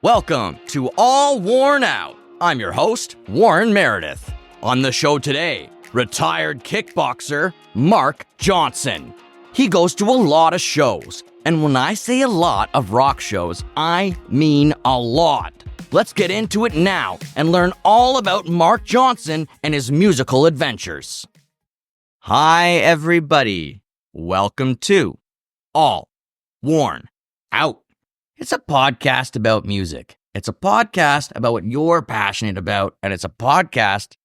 Welcome to All Worn Out. I'm your host, Warren Meredith. On the show today, retired kickboxer Mark Johnson. He goes to a lot of shows, and when I say a lot of rock shows, I mean a lot. Let's get into it now and learn all about Mark Johnson and his musical adventures. Hi, everybody. Welcome to All Worn Out. It's a podcast about music. It's a podcast about what you're passionate about, and it's a podcast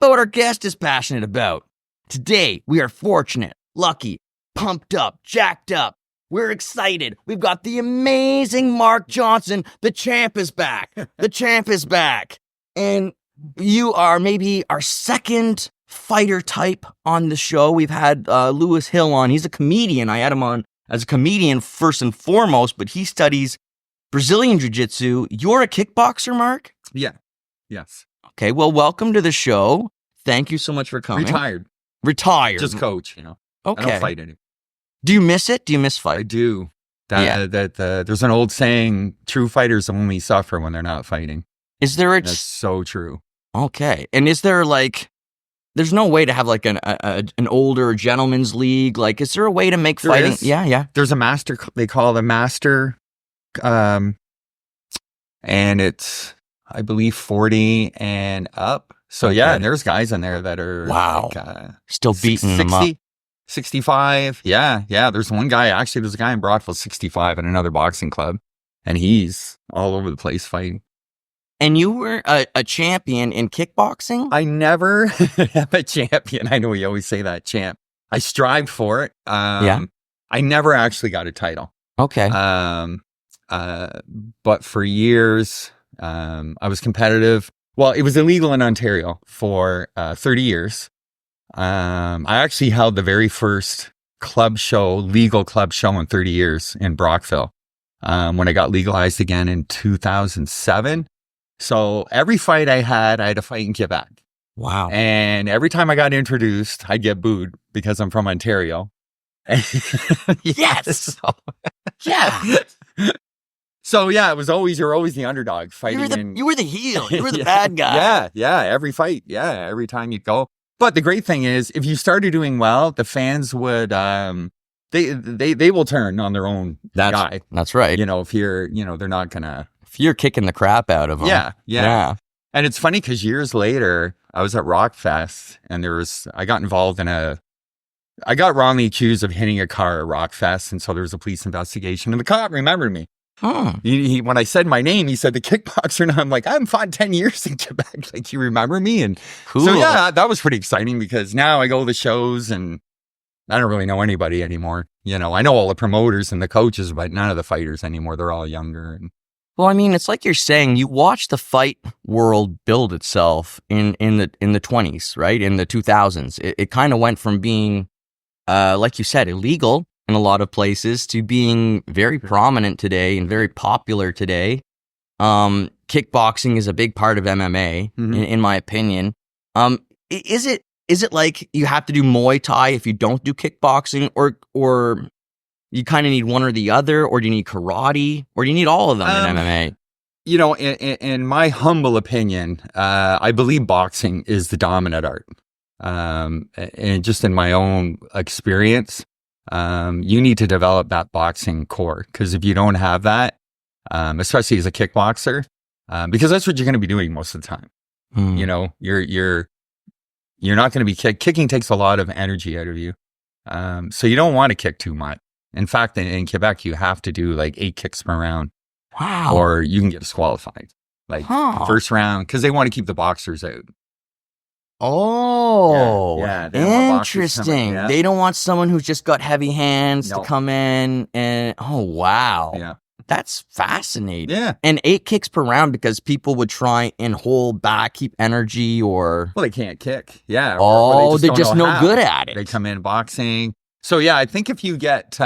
about what our guest is passionate about. Today, we are fortunate, lucky, pumped up, jacked up. We're excited. We've got the amazing Mark Johnson. The champ is back. The champ is back. And you are maybe our second fighter type on the show. We've had Lewis Hill on. He's a comedian. I had him on as a comedian first and foremost, but he studies Brazilian Jiu-Jitsu. You're a kickboxer, Mark? Yeah. Yes. Okay, well, welcome to the show. Thank you so much for coming. Retired. Just coach, you know. Okay. I don't fight anymore. Do you miss it? Do you miss fight? I do. There's an old saying, true fighters only suffer when they're not fighting. Is there That's so true. Okay. And is there there's no way to have an older gentleman's league? Is there a way to make fighting? Yeah. There's a master, they call it a master, and it's, I believe, 40 and up. So yeah, and there's guys in there that are still beating 60, them up. 65. Yeah. There's a guy in Brockville, 65 at another boxing club, and he's all over the place fighting. And you were a champion in kickboxing? I never am a champion. I know we always say that, champ. I strived for it. I never actually got a title. Okay. But for years, I was competitive. Well, it was illegal in Ontario for 30 years. I actually held the very first legal club show in 30 years in Brockville, when it got legalized again in 2007. So every fight I had to fight in Quebec. Wow. And every time I got introduced, I'd get booed because I'm from Ontario. Yes. Yeah. So yeah, you're always the underdog fighting. You were the heel. You were the bad guy. Yeah. Every fight. Yeah. Every time you go. But the great thing is, if you started doing well, the fans would, they will turn on their own guy. That's right. If you're, they're not gonna. If you're kicking the crap out of them. Yeah. And it's funny because years later, I was at Rockfest and I got involved I got wrongly accused of hitting a car at Rockfest. And so there was a police investigation and the cop remembered me. Huh. When I said my name, he said the kickboxer. And I'm like, I haven't fought 10 years in Quebec. You remember me? And cool. So yeah, that was pretty exciting because now I go to the shows and I don't really know anybody anymore. I know all the promoters and the coaches, but none of the fighters anymore. They're all younger. Well, I mean, it's like you're saying, you watch the fight world build itself in the 20s, right? In the 2000s. It kind of went from being, like you said, illegal in a lot of places to being very prominent today and very popular today. Kickboxing is a big part of MMA, in my opinion. Is it like you have to do Muay Thai if you don't do kickboxing, or you kind of need one or the other, or do you need karate, or do you need all of them in MMA? In my humble opinion, I believe boxing is the dominant art. And just in my own experience, you need to develop that boxing core, because if you don't have that, especially as a kickboxer, because that's what you're going to be doing most of the time. You're not going to be kicking takes a lot of energy out of you. So you don't want to kick too much. In fact, in Quebec, you have to do 8 kicks per round. Wow. Or you can get disqualified. First round, because they want to keep the boxers out. Oh, yeah. Interesting. They don't want someone who's just got heavy hands to come in and, oh, wow. Yeah. That's fascinating. Yeah. And 8 kicks per round because people would try and hold back, keep energy, or... Well, they can't kick. Yeah. Oh, they're just no good at it. They come in boxing. So, yeah, I think if you get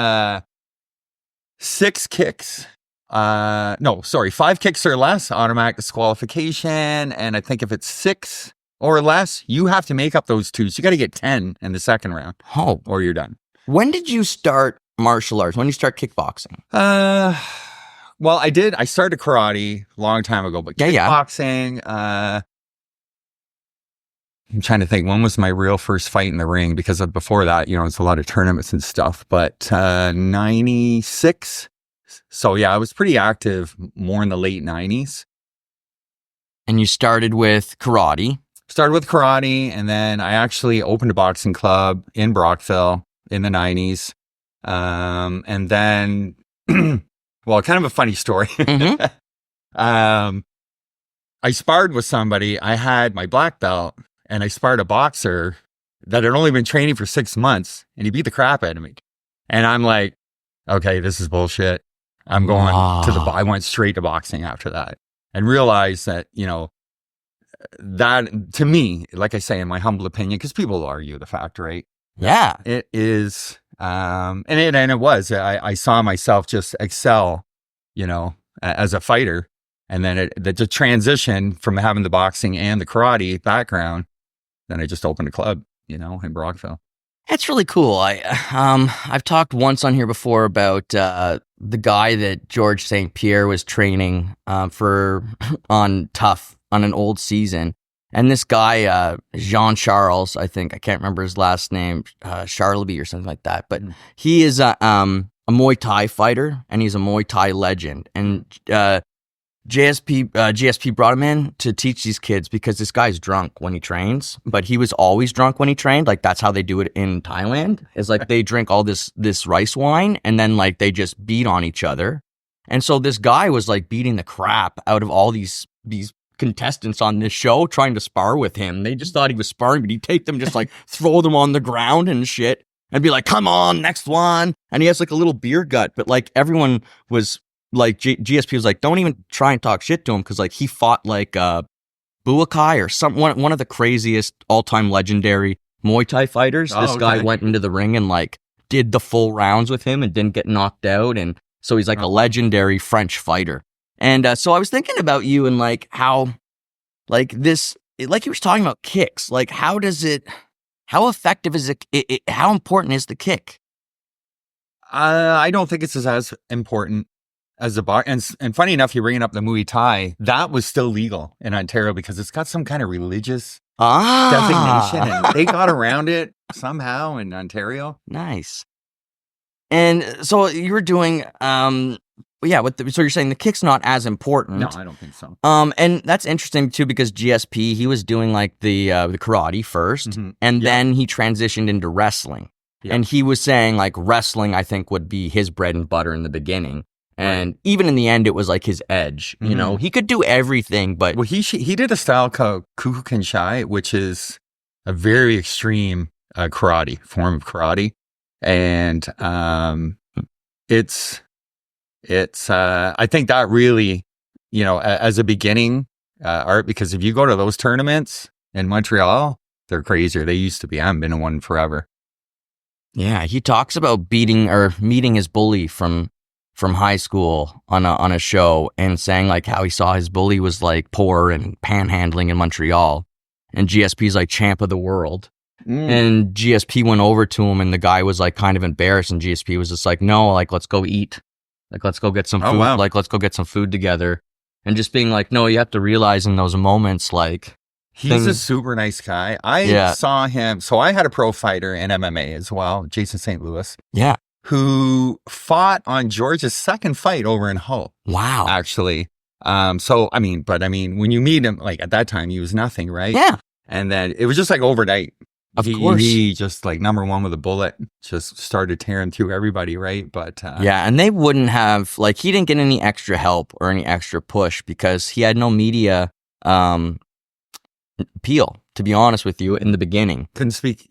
6 kicks, 5 kicks or less, automatic disqualification. And I think if it's 6 or less, you have to make up those 2. So you got to get 10 in the second round. Oh. Or you're done. When did you start martial arts? When did you start kickboxing? Well, I started karate a long time ago, but kickboxing, I'm trying to think, when was my real first fight in the ring? Because before that, it's a lot of tournaments and stuff, but 96. So yeah, I was pretty active more in the late 90s. And you started with karate? Started with karate, and then I actually opened a boxing club in Brockville in the 90s. And then, well, kind of a funny story. I sparred with somebody. I had my black belt, and I sparred a boxer that had only been training for 6 months, and he beat the crap out of me. And I'm like, okay, this is bullshit. I'm going I went straight to boxing after that, and realized that, that to me, like I say, in my humble opinion, because people will argue the fact, right? Yeah. It is, and it was, I saw myself just excel, as a fighter. And then the transition from having the boxing and the karate background, then I just opened a club, in Brockville. That's really cool. I've talked once on here before about the guy that George St. Pierre was training on Tough on an old season. And this guy, Jean-Charles, I can't remember his last name, Charleby or something like that. But he is a Muay Thai fighter, and he's a Muay Thai legend. And GSP brought him in to teach these kids because this guy's drunk when he trains, but he was always drunk when he trained. Like, that's how they do it in Thailand, is like they drink all this rice wine, and then like they just beat on each other. And so this guy was like beating the crap out of all these contestants on this show trying to spar with him. They just thought he was sparring, but he'd take them, just like throw them on the ground and shit, and be like, come on, next one. And he has like a little beer gut, but like everyone was like, GSP was like, don't even try and talk shit to him, because like he fought like Buakai or one of the craziest all-time legendary Muay Thai fighters. This guy went into the ring and like did the full rounds with him and didn't get knocked out, and so he's like a legendary French fighter. And so I was thinking about you and like how like this, like you were talking about kicks, like how effective is it, how important is the kick? I don't think it's as important as the box. And funny enough, you're bringing up the Muay Thai. That was still legal in Ontario because it's got some kind of religious designation, and they got around it somehow in Ontario. Nice. And so you were doing, so you're saying the kick's not as important. No, I don't think so. And that's interesting too, because GSP, he was doing like the karate first, and then he transitioned into wrestling. Yep. And he was saying like wrestling, I think, would be his bread and butter in the beginning. And even in the end, it was like his edge. He could do everything, but he did a style called Kukukenshai, which is a very extreme karate form of karate, and it's I think that really, as a beginning art, because if you go to those tournaments in Montreal, they're crazier. They used to be. I haven't been to one forever. Yeah, he talks about meeting his bully from high school on a show, and saying like how he saw his bully was like poor and panhandling in Montreal, and GSP's like champ of the world. And GSP went over to him, and the guy was like kind of embarrassed, and GSP was just like, no, like let's go eat, like let's go get some food, like let's go get some food together. And just being like, no, you have to realize in those moments, like he's a super nice guy. I saw him, so I had a pro fighter in MMA as well, Jason St. Louis. Yeah. Who fought on George's second fight over in Hull. Wow. Actually. So, I mean, when you meet him, like at that time, he was nothing, right? Yeah. And then it was just like overnight. Of course. He just like number one with a bullet, just started tearing through everybody, right? But yeah, and they wouldn't have, like, he didn't get any extra help or any extra push because he had no media appeal, to be honest with you, in the beginning. He couldn't speak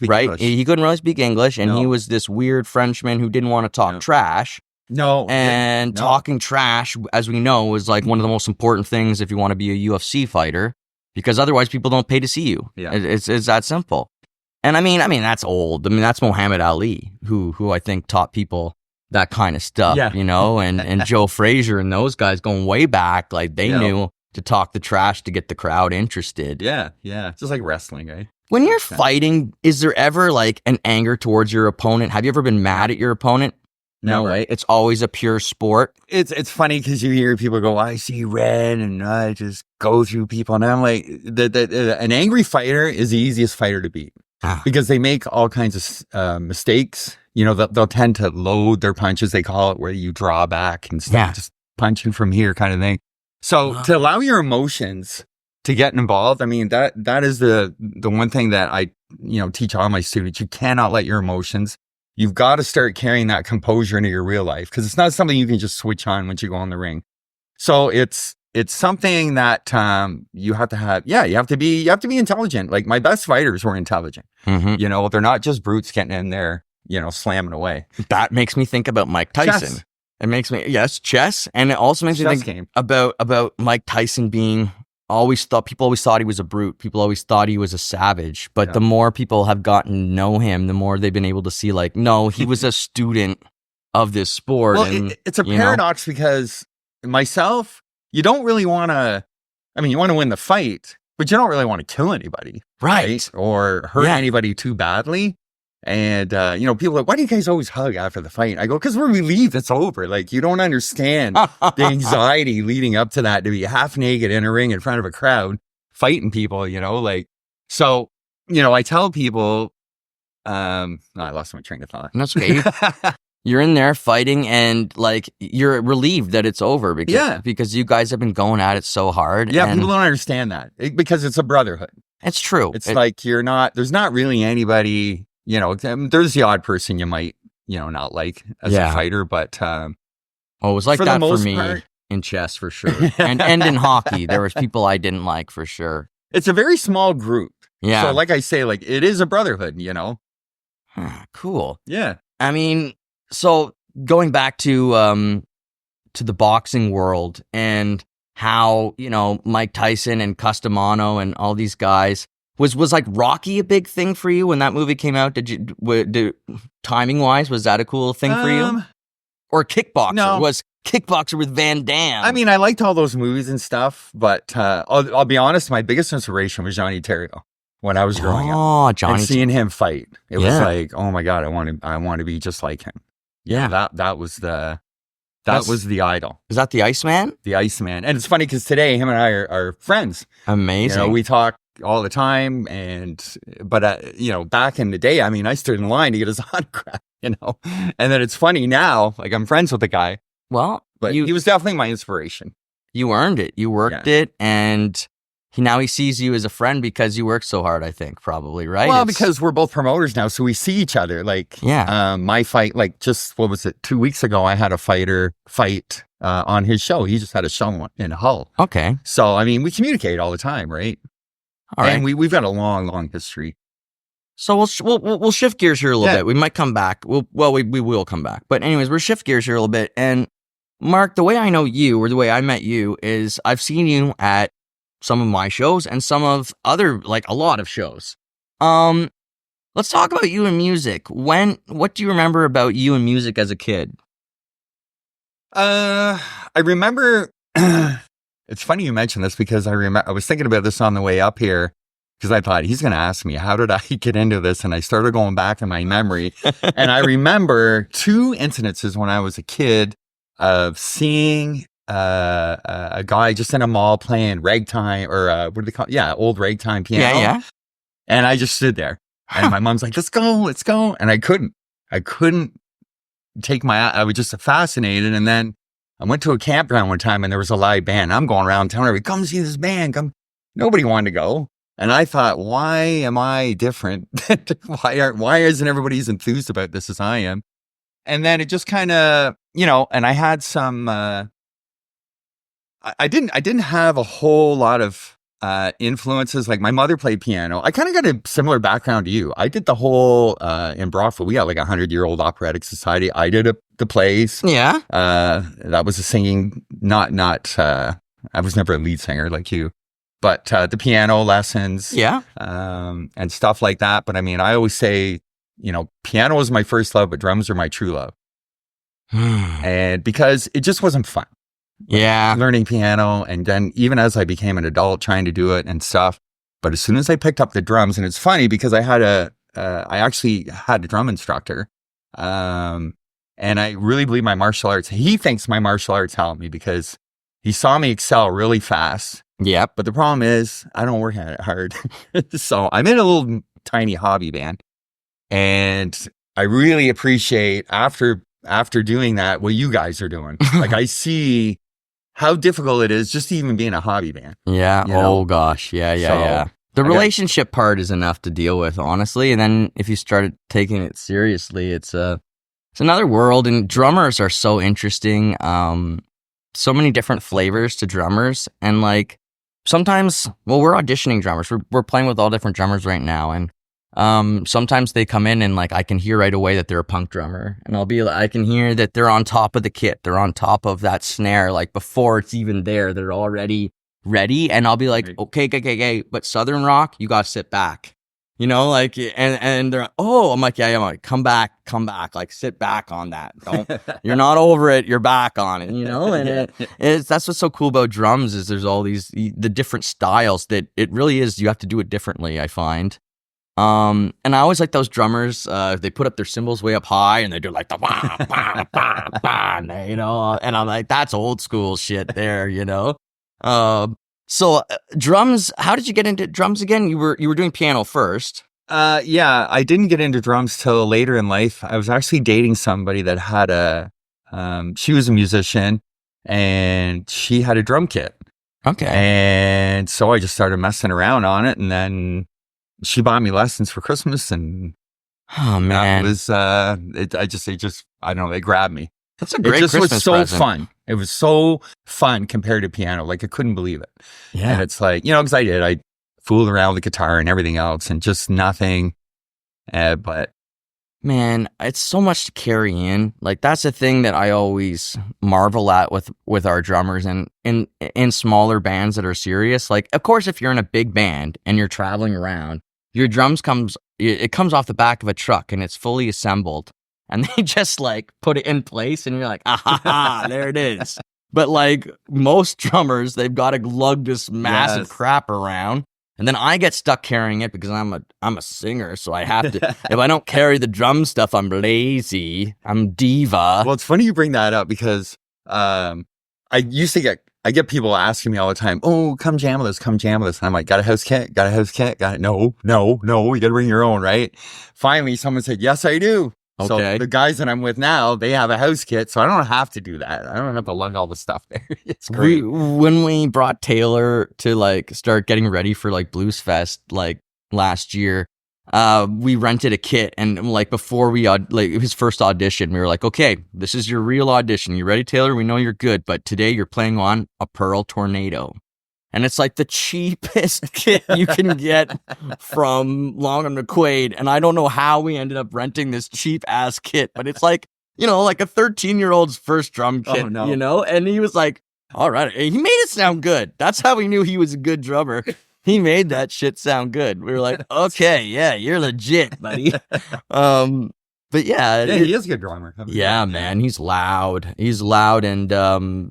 right? English. He couldn't really speak English, and he was this weird Frenchman who didn't want to talk trash. Talking trash, as we know, is like one of the most important things if you want to be a UFC fighter, because otherwise people don't pay to see you. Yeah. It's that simple. And I mean, that's old. I mean, that's Muhammad Ali, who I think taught people that kind of stuff, and Joe Frazier and those guys going way back, like they knew to talk the trash to get the crowd interested. Yeah. Just like wrestling, right? When you're fighting, is there ever like an anger towards your opponent? Have you ever been mad at your opponent? No Never. way. It's always a pure sport. It's funny because you hear people go, I see red and I just go through people. And I'm like, an angry fighter is the easiest fighter to beat because they make all kinds of mistakes. You know, they'll tend to load their punches, they call it, where you draw back instead of just punching from here kind of thing. So to allow your emotions to get involved, I mean, that is the one thing that I, teach all my students. You cannot let your emotions. You've got to start carrying that composure into your real life because it's not something you can just switch on once you go in the ring. So it's something that you have to have. Yeah, you have to be intelligent. Like my best fighters were intelligent. Mm-hmm. They're not just brutes getting in there, slamming away. That makes me think about Mike Tyson. Chess. It makes me chess, and it also makes me think about Mike Tyson being. People always thought he was a brute. People always thought he was a savage. But the more people have gotten to know him, the more they've been able to see, like, no, he was a student of this sport. Well, and, it's a paradox because myself, you don't really want to, you want to win the fight, but you don't really want to kill anybody. Right. Or hurt anybody too badly. And, people are like, why do you guys always hug after the fight? I go, because we're relieved it's over. Like, you don't understand the anxiety leading up to that, to be half naked in a ring in front of a crowd, fighting people, So, I tell people, I lost my train of thought. That's okay. You're in there fighting and, like, you're relieved that it's over because you guys have been going at it so hard. Yeah, people don't understand that because it's a brotherhood. It's true. It's like there's not really anybody... there's the odd person you might, not like as a fighter, but it was like that for me in chess for sure, and in hockey, there was people I didn't like for sure. It's a very small group, yeah. So, like I say, like it is a brotherhood, Cool. Yeah. I mean, so going back to the boxing world and how Mike Tyson and Customano and all these guys. Was like Rocky a big thing for you when that movie came out? Timing wise, was that a cool thing for you? Or Kickboxer? No. Was Kickboxer with Van Damme? I mean, I liked all those movies and stuff, but I'll be honest, my biggest inspiration was Jean-Yves Thériault when I was growing up. Oh, Johnny! And seeing him fight, it was like, oh my god, I want to be just like him. Yeah, that was the idol. Is that the Iceman? The Iceman, and it's funny because today him and I are friends. Amazing. We talk all the time, but back in the day, I stood in line to get his autograph, and then it's funny now, like I'm friends with the guy. Well, but he was definitely my inspiration. You earned it. You worked it, and he sees you as a friend because you work so hard. I think probably right. Well, because we're both promoters now, so we see each other. Like, my fight, like just what was it? 2 weeks ago, I had a fighter fight on his show. He just had a show in Hull. Okay, so we communicate all the time, right? All right. And we've got a long history. So we'll shift gears here a little bit. We might come back. We will come back. But anyways, we'll shift gears here a little bit. And Mark, the way I know you, or the way I met you, is I've seen you at some of my shows and some of other, like a lot of shows. Let's talk about you and music. What do you remember about you and music as a kid? I remember. It's funny you mentioned this because I was thinking about this on the way up here because I thought he's going to ask me, how did I get into this? And I started going back in my memory. And I remember 2 incidences when I was a kid of seeing a guy just in a mall playing ragtime or what do they call it? Yeah, old ragtime piano. Yeah. And I just stood there. And my mom's like, let's go. And I couldn't take I was just fascinated. And then I went to a campground one time and there was a live band. I'm going around telling everybody, come see this band. Come. Nobody wanted to go. And I thought, why am I different? Why isn't everybody as enthused about this as I am? And then it just kind of, and I had some, I didn't have a whole lot of influences. Like my mother played piano. I kind of got a similar background to you. I did the whole, in Brockville, we got like 100-year-old operatic society. I did the plays. Yeah. That was a singing, not, I was never a lead singer like you, but the piano lessons. Yeah. And stuff like that. But I always say, piano was my first love, but drums are my true love. And because it just wasn't fun. Yeah. Learning piano. And then even as I became an adult trying to do it and stuff. But as soon as I picked up the drums, and it's funny because I actually had a drum instructor. And I really believe he thinks my martial arts helped me because he saw me excel really fast. Yeah. But the problem is I don't work at it hard. So I'm in a little tiny hobby band. And I really appreciate after doing that, what you guys are doing. Like I see how difficult it is just to even be in a hobby band. Yeah. Oh gosh. Yeah. The relationship part is enough to deal with, honestly. And then if you started taking it seriously, it's another world. And drummers are so interesting. So many different flavors to drummers. And like sometimes, we're auditioning drummers. We're playing with all different drummers right now. And sometimes they come in and like I can hear right away that they're a punk drummer. And I can hear that they're on top of the kit. They're on top of that snare. Like before it's even there, they're already ready. And I'll be like, okay, but Southern rock, you gotta sit back, like, and they're, I'm like, I'm like, come back, like sit back on that. You're not over it, you're back on it, and that's what's so cool about drums is there's all the different styles that it really is, you have to do it differently, I find. And I always like those drummers, they put up their cymbals way up high and they do like the wah, bah, bah, bah, and I'm like, that's old school shit there, So drums, how did you get into drums again? You were doing piano first. Yeah, I didn't get into drums till later in life. I was actually dating somebody that had she was a musician and she had a drum kit. Okay. And so I just started messing around on it, and then she bought me lessons for Christmas, and oh man, that was I don't know, they grabbed me. That's a great Christmas was so present. fun. It was so fun compared to piano. Like I couldn't believe it. Yeah. And it's like, because I fooled around with the guitar and everything else and just nothing. But man, it's so much to carry in. Like that's the thing that I always marvel at with our drummers and in smaller bands that are serious. Like, of course, if you're in a big band and you're traveling around, your drums comes off the back of a truck and it's fully assembled. And they just like put it in place and you're like, there it is. But like most drummers, they've got to lug this massive crap around. And then I get stuck carrying it because I'm a singer. So I have to, if I don't carry the drum stuff, I'm lazy. I'm diva. Well, it's funny you bring that up because I get people asking me all the time, oh, come jam with us. And I'm like, got a house kit? Got it. No, you got to bring your own, right? Finally, someone said, yes, I do. Okay. So the guys that I'm with now, they have a house kit, so I don't have to do that. I don't have to lug all the stuff there. It's great. When we brought Taylor to like start getting ready for like Blues Fest like last year, we rented a kit, and like before his first audition, we were like, okay, this is your real audition. You ready, Taylor? We know you're good, but today you're playing on a Pearl Tornado. And it's like the cheapest kit you can get from Long and McQuaid. And I don't know how we ended up renting this cheap ass kit, but it's like, like a 13-year-old's first drum kit, and he was like, all right, he made it sound good. That's how we knew he was a good drummer. He made that shit sound good. We were like, okay, yeah, you're legit, buddy. But yeah, he is a good drummer. Yeah, man, he's loud. And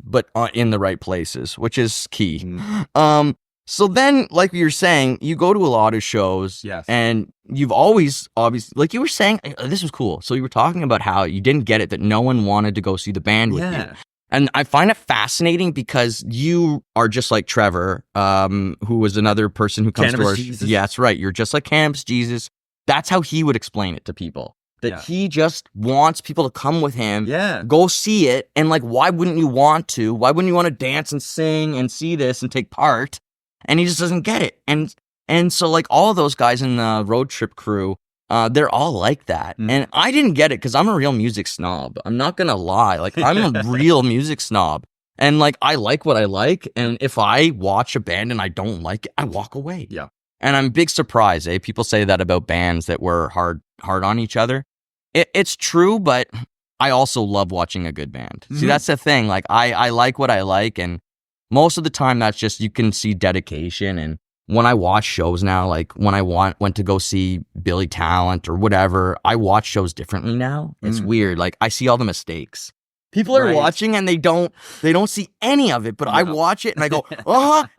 but in the right places, which is key. Mm. So then, like you were saying, you go to a lot of shows, yes, and you've always, obviously, like you were saying, this was cool. So you were talking about how you didn't get it, that no one wanted to go see the band with you. And I find it fascinating because you are just like Trevor, who was another person who comes to our... Yeah, that's right. You're just like Cannabis Jesus. That's how he would explain it to people. That he just wants people to come with him, go see it, and like, why wouldn't you want to? Why wouldn't you want to dance and sing and see this and take part? And he just doesn't get it. And so like all of those guys in the road trip crew, they're all like that. Mm. And I didn't get it because I'm a real music snob. I'm not gonna lie. Like I'm a real music snob. And like I like what I like. And if I watch a band and I don't like it, I walk away. Yeah. And I'm big surprised, People say that about bands that were hard on each other. It's true, but I also love watching a good band. Mm-hmm. See, that's the thing. Like I like what I like, and most of the time that's just, you can see dedication. And when I watch shows now, like when I went to go see Billy Talent or whatever, I watch shows differently now. It's weird. Like I see all the mistakes. People are Right. watching and they don't see any of it, but I watch it and I go,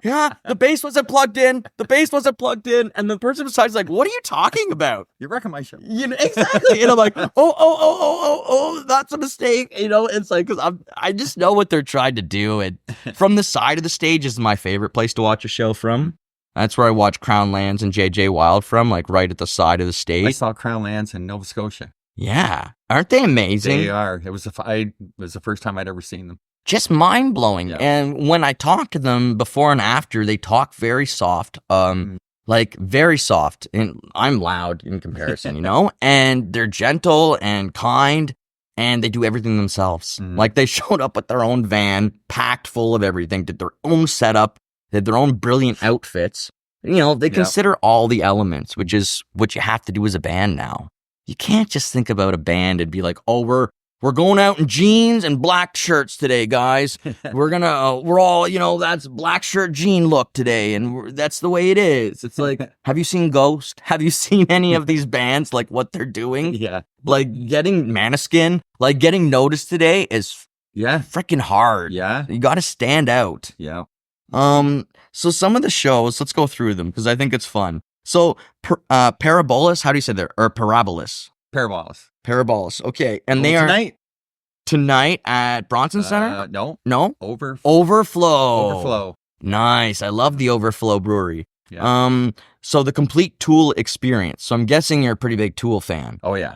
yeah, the bass wasn't plugged in. The bass wasn't plugged in. And the person besides is like, what are you talking about? You're wrecking my show. You know, exactly. And I'm like, oh, that's a mistake. You know, it's like, because I just know what they're trying to do. And from the side of the stage is my favorite place to watch a show from. That's where I watch Crown Lands and JJ Wilde from, like right at the side of the stage. I saw Crown Lands in Nova Scotia. Yeah. Aren't they amazing? They are. It was the first time I'd ever seen them. Just mind-blowing. Yeah. And when I talk to them before and after, they talk very soft. Like very soft. And I'm loud in comparison, you know? And they're gentle and kind, and they do everything themselves. Like they showed up with their own van, packed full of everything, did their own setup, did their own brilliant outfits. You know, they consider all the elements, which is what you have to do as a band now. You can't just think about a band and be like, oh, we're going out in jeans and black shirts today, guys. We're all, you know, that's black shirt jean look today. And that's the way it is. It's like, have you seen Ghost? Have you seen any of these bands, like what they're doing? Yeah. Like getting Maneskin, like getting noticed today is freaking hard. Yeah. You got to stand out. Yeah. So some of the shows, let's go through them because I think it's fun. So, Parabolus, how do you say that? Or Parabolus? Parabolus. Parabolus, okay. And they are tonight at Bronson Center? No. Overflow. Nice. I love the Overflow Brewery. Yeah. So the complete Tool experience. So I'm guessing you're a pretty big Tool fan. Oh, yeah.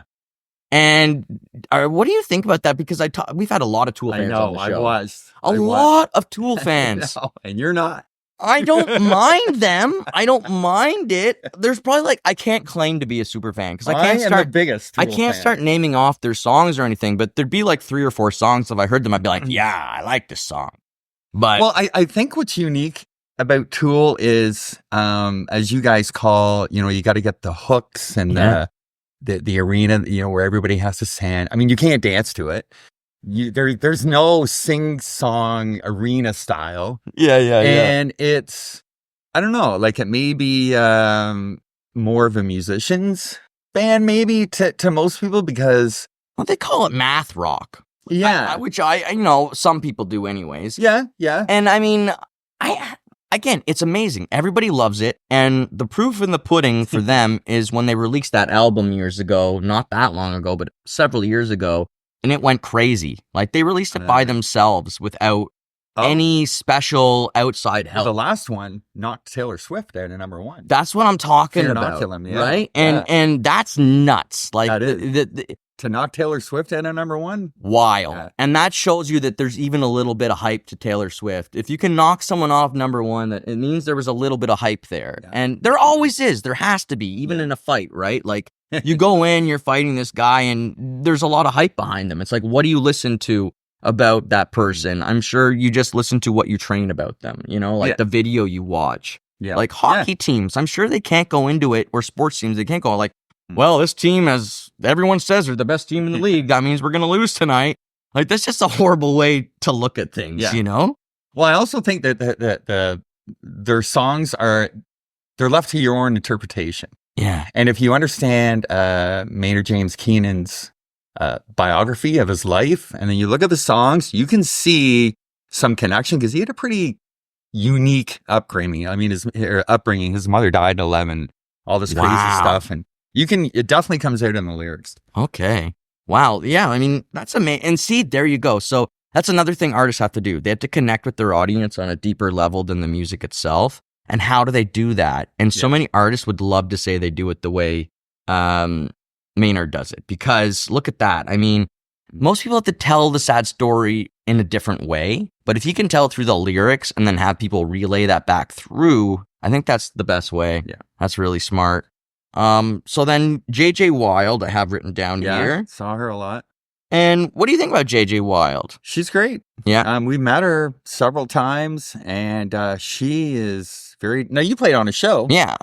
And what do you think about that? Because we've had a lot of Tool fans on the show. I was. Lot of Tool fans. No, and you're not. I don't mind them. I don't mind it. There's probably I can't claim to be a super fan because I can't start the biggest. I can't start naming off their songs or anything, but there'd be like 3 or 4 songs. If I heard them, I'd be like, yeah, I like this song. But well, I think what's unique about Tool is, as you guys call, you know, you got to get the hooks and the arena, you know, where everybody has to stand. I mean, you can't dance to it. There's no sing-song arena style. Yeah. And it's, I don't know, like it may be more of a musician's band maybe to most people because... Well, they call it math rock. Yeah. Which I know some people do anyways. Yeah. And I mean, again, it's amazing. Everybody loves it. And the proof in the pudding for them is when they released that album years ago, not that long ago, but several years ago. And it went crazy. Like they released it by themselves without any special outside help. The last one knocked Taylor Swift out at number 1. That's what I'm talking about, right? And that's nuts. Like that is. To knock Taylor Swift out at number 1, wild. Yeah. And that shows you that there's even a little bit of hype to Taylor Swift. If you can knock someone off number 1, that it means there was a little bit of hype there. Yeah. And there always is. There has to be, even in a fight, right? Like. You go in, you're fighting this guy, and there's a lot of hype behind them. It's like, what do you listen to about that person? I'm sure you just listen to what you train about them, you know, like the video you watch. Yeah. Like hockey teams, I'm sure they can't go into it, or sports teams, they can't go like, well, this team, as everyone says, are the best team in the league. That means we're going to lose tonight. Like, that's just a horrible way to look at things, you know? Well, I also think that their songs they're left to your own interpretation. Yeah. And if you understand Maynard James Keenan's biography of his life, and then you look at the songs, you can see some connection because he had a pretty unique upbringing. I mean, his mother died at 11, all this crazy stuff. And it definitely comes out in the lyrics. Okay. Wow. Yeah. I mean, that's amazing. And see, there you go. So that's another thing artists have to do. They have to connect with their audience on a deeper level than the music itself. And how do they do that? And so many artists would love to say they do it the way Maynard does it. Because look at that. I mean, most people have to tell the sad story in a different way. But if you can tell through the lyrics and then have people relay that back through, I think that's the best way. Yeah. That's really smart. So then JJ Wilde, I have written down here. Saw her a lot. And what do you think about JJ Wilde? She's great. Yeah. We met her several times, and she is very... Now, you played on a show. Yeah.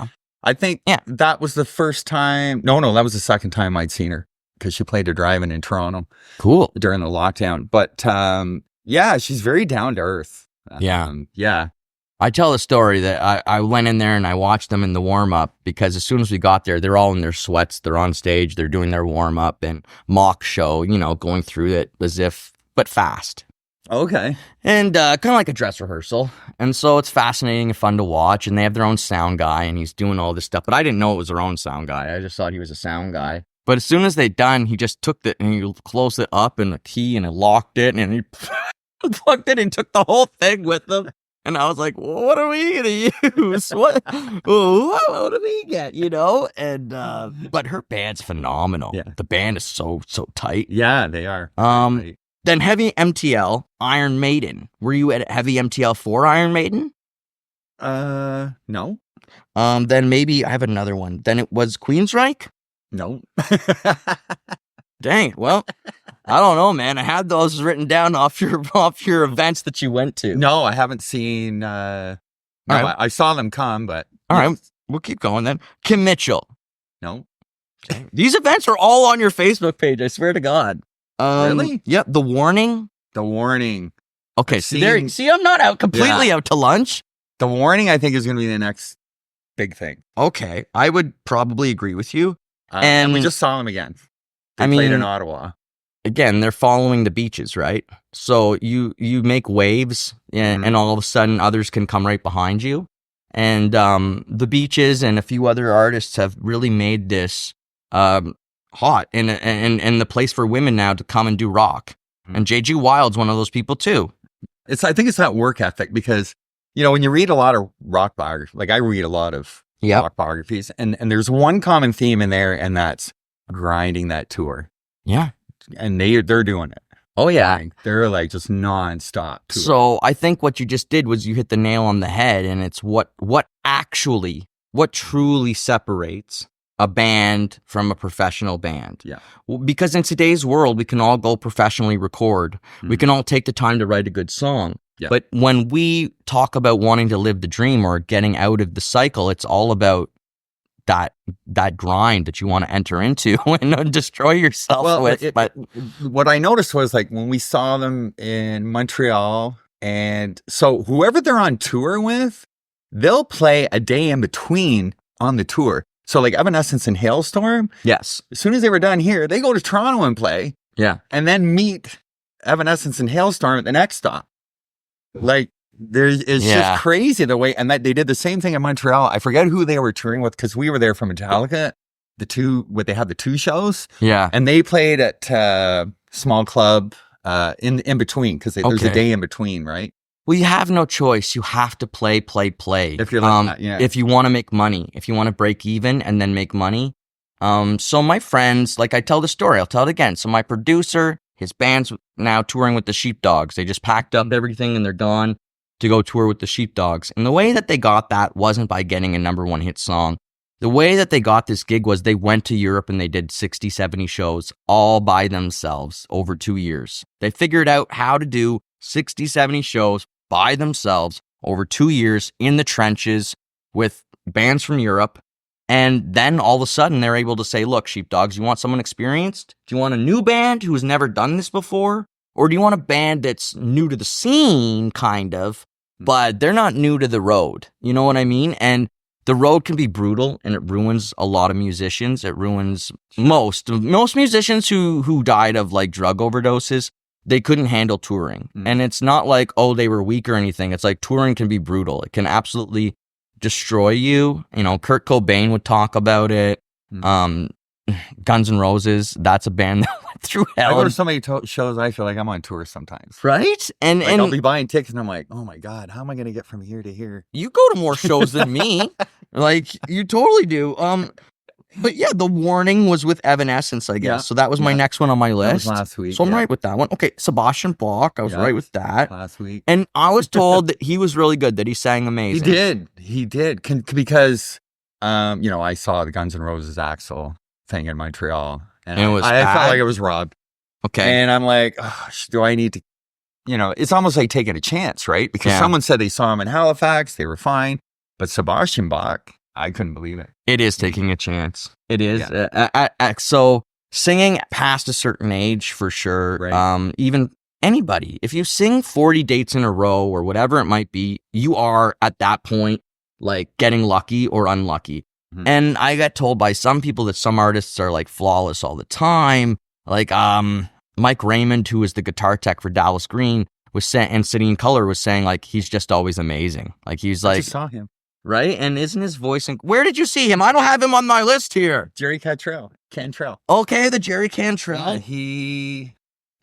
I think that was the first time... No, that was the second time I'd seen her, because she played a drive-in in Toronto. Cool. During the lockdown. But, she's very down to earth. Yeah. I tell the story that I went in there and I watched them in the warm-up because as soon as we got there, they're all in their sweats. They're on stage. They're doing their warm-up and mock show, you know, going through it as if but fast. Okay. And kind of like a dress rehearsal. And so it's fascinating and fun to watch. And they have their own sound guy, and he's doing all this stuff. But I didn't know it was their own sound guy. I just thought he was a sound guy. But as soon as they done, he just took it and he closed it up in the key and he locked it and he plugged it and took the whole thing with him. And I was like, what are we going to use? What do we get, you know? And, but her band's phenomenal. Yeah. The band is so tight. Yeah, they are. Then Heavy MTL, Iron Maiden. Were you at Heavy MTL for Iron Maiden? No. Then maybe I have another one. Then it was Queensryche? No. Dang, well, I don't know, man. I had those written down off your events that you went to. No, I haven't seen. No, right. I saw them come, but all right, we'll keep going then. Kim Mitchell. No. Okay. These events are all on your Facebook page. I swear to God. Really? Yep. The Warning. The Warning. Okay. See, I'm not completely out to lunch. The Warning, I think, is going to be the next big thing. Okay, I would probably agree with you. And we just saw them again. They played in Ottawa. Again, they're following the beaches, right? So you make waves, and all of a sudden others can come right behind you. And the beaches and a few other artists have really made this hot and the place for women now to come and do rock. And J.G. Wilde's one of those people too. I think it's that work ethic because, you know, when you read a lot of rock biographies, like I read a lot of rock biographies, and there's one common theme in there, and that's grinding that tour. Yeah. And they're doing it. Oh, yeah. Like, they're like just nonstop tour. So I think what you just did was you hit the nail on the head, and it's what truly separates a band from a professional band. Yeah. Because in today's world, we can all go professionally record. We can all take the time to write a good song. Yeah. But when we talk about wanting to live the dream or getting out of the cycle, it's all about that grind that you want to enter into and destroy yourself with. But what I noticed was like when we saw them in Montreal, and so whoever they're on tour with, they'll play a day in between on the tour. So like Evanescence and Hailstorm. Yes. As soon as they were done here, they go to Toronto and play. Yeah. And then meet Evanescence and Hailstorm at the next stop. Like, it's just crazy the way, and that they did the same thing in Montreal. I forget who they were touring with because we were there for Metallica. They had the two shows. Yeah. And they played at small club in between because there's a day in between, right? Well, you have no choice. You have to play. If you're like that, yeah. If you want to make money, if you want to break even and then make money. So my friends, like I tell the story, I'll tell it again. So my producer, his band's now touring with the Sheepdogs. They just packed up everything and they're gone to go tour with the Sheepdogs. And the way that they got that wasn't by getting a number one hit song. The way that they got this gig was they went to Europe and they did 60, 70 shows all by themselves over 2 years. They figured out how to do 60, 70 shows by themselves over 2 years in the trenches with bands from Europe. And then all of a sudden they're able to say, look, Sheepdogs, you want someone experienced? Do you want a new band who's never done this before? Or do you want a band that's new to the scene, kind of, but they're not new to the road? You know what I mean? And the road can be brutal and it ruins a lot of musicians. It ruins most musicians who died of like drug overdoses. They couldn't handle touring. And it's not like, oh, they were weak or anything. It's like touring can be brutal. It can absolutely destroy you. You know, Kurt Cobain would talk about it. Guns N' Roses, that's a band that went through hell. I go to so many shows, I feel like I'm on tour sometimes. Right? And I'll be buying tickets and I'm like, oh my God, how am I going to get from here to here? You go to more shows than me. Like, you totally do. But yeah, The Warning was with Evanescence, I guess. Yeah. So that was my next one on my list. That was last week. So I'm right with that one. Okay, Sebastian Bach, I was right with that. Last week. And I was told that he was really good, that he sang amazing. He did. Because, you know, I saw the Guns N' Roses Axl thing in Montreal. And I felt like it was robbed. Okay. And I'm like, oh, do I need to, you know, it's almost like taking a chance, right? Because someone said they saw him in Halifax, they were fine. But Sebastian Bach, I couldn't believe it. It is taking a chance. It is. Yeah. So singing past a certain age, for sure. Right. Even anybody, if you sing 40 dates in a row or whatever it might be, you are at that point like getting lucky or unlucky. Mm-hmm. And I got told by some people that some artists are like flawless all the time. Like, Mike Raymond, who was the guitar tech for Dallas Green, was saying, and Sidney Color was saying, like, he's just always amazing. Like, he's like, I just saw him. Right? And isn't his voice, where did you see him? I don't have him on my list here. Jerry Cantrell. Okay, the Jerry Cantrell.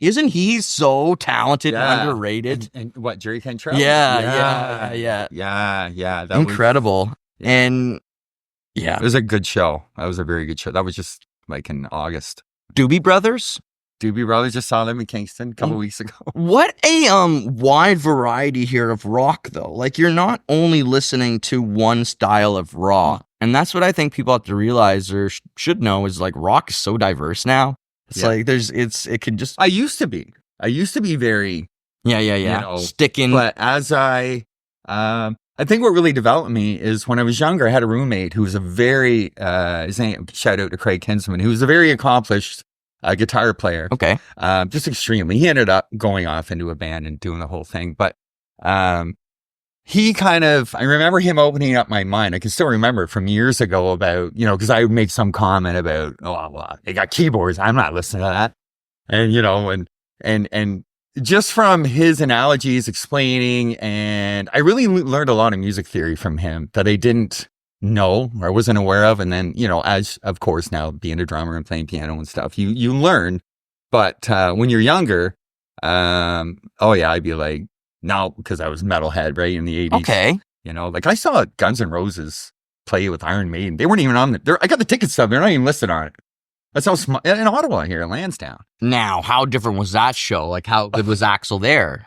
Isn't he so talented and underrated? And what, Jerry Cantrell? Yeah. That incredible. And it was a good show. That was a very good show. That was just like in August. Doobie Brothers? Doobie Brothers, just saw them in Kingston a couple weeks ago. What a wide variety here of rock, though. Like, you're not only listening to one style of rock. And that's what I think people have to realize or should know is, like, rock is so diverse now. It's like it can just. I used to be very. Sticking. But as I think what really developed me is when I was younger, I had a roommate who was a very, his name, shout out to Craig Kinsman, who was a very accomplished guitar player. Okay. Just extremely. He ended up going off into a band and doing the whole thing. But he I remember him opening up my mind. I can still remember from years ago about, because I would make some comment about, they got keyboards. I'm not listening to that. And, and just from his analogies explaining, and I really learned a lot of music theory from him that I didn't know or I wasn't aware of. And then, as of course now being a drummer and playing piano and stuff, you learn. But when you're younger, I'd be like, no, because I was metalhead, right, in the 80s. Okay. Like I saw Guns N' Roses play with Iron Maiden. They weren't even on I got the ticket stub. They're not even listed on it. That's how in Ottawa here, in Lansdowne. Now, how different was that show? Like, how good was Axl there?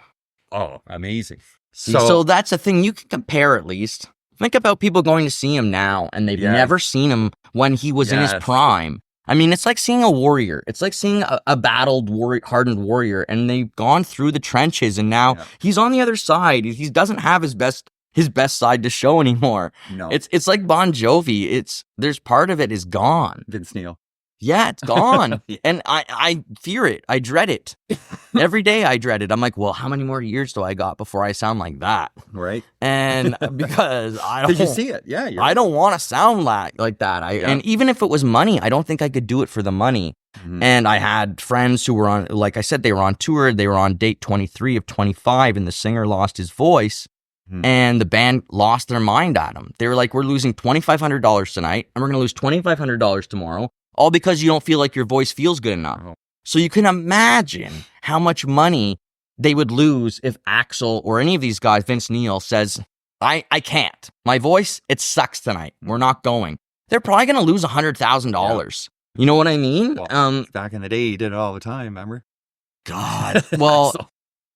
Oh, amazing. So that's a thing you can compare at least. Think about people going to see him now, and they've never seen him when he was in his prime. I mean, it's like seeing a warrior. It's like seeing a battled, hardened warrior, and they've gone through the trenches, and now he's on the other side. He doesn't have his best side to show anymore. No, it's like Bon Jovi. There's part of it is gone. Vince Neil. Yeah, it's gone. And I fear it. I dread it. Every day I dread it. I'm like, well, how many more years do I got before I sound like that? Right. And because I don't... Did you see it? Yeah. I don't want to sound like that. And even if it was money, I don't think I could do it for the money. Mm-hmm. And I had friends who were on, like I said, they were on tour. They were on date 23 of 25, and the singer lost his voice. Mm-hmm. And the band lost their mind at him. They were like, we're losing $2,500 tonight, and we're going to lose $2,500 tomorrow. All because you don't feel like your voice feels good enough. Oh. So you can imagine how much money they would lose if Axl or any of these guys, Vince Neil, says, I can't. My voice, it sucks tonight. We're not going. They're probably going to lose $100,000. You know what I mean? Well, back in the day, you did it all the time, remember? God. Well,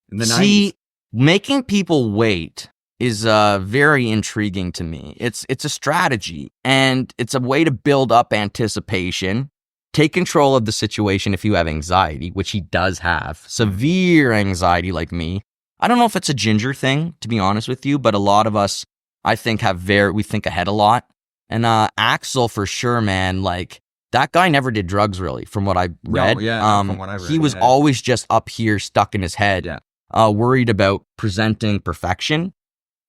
in the 90s. Making people wait is very intriguing to me. It's a strategy, and it's a way to build up anticipation, take control of the situation if you have anxiety, which he does have, severe anxiety like me. I don't know if it's a ginger thing, to be honest with you, but a lot of us, I think, we think ahead a lot. And Axl, for sure, man, like, that guy never did drugs, really, from what I read. From what I read. He was always just up here, stuck in his head, worried about presenting perfection.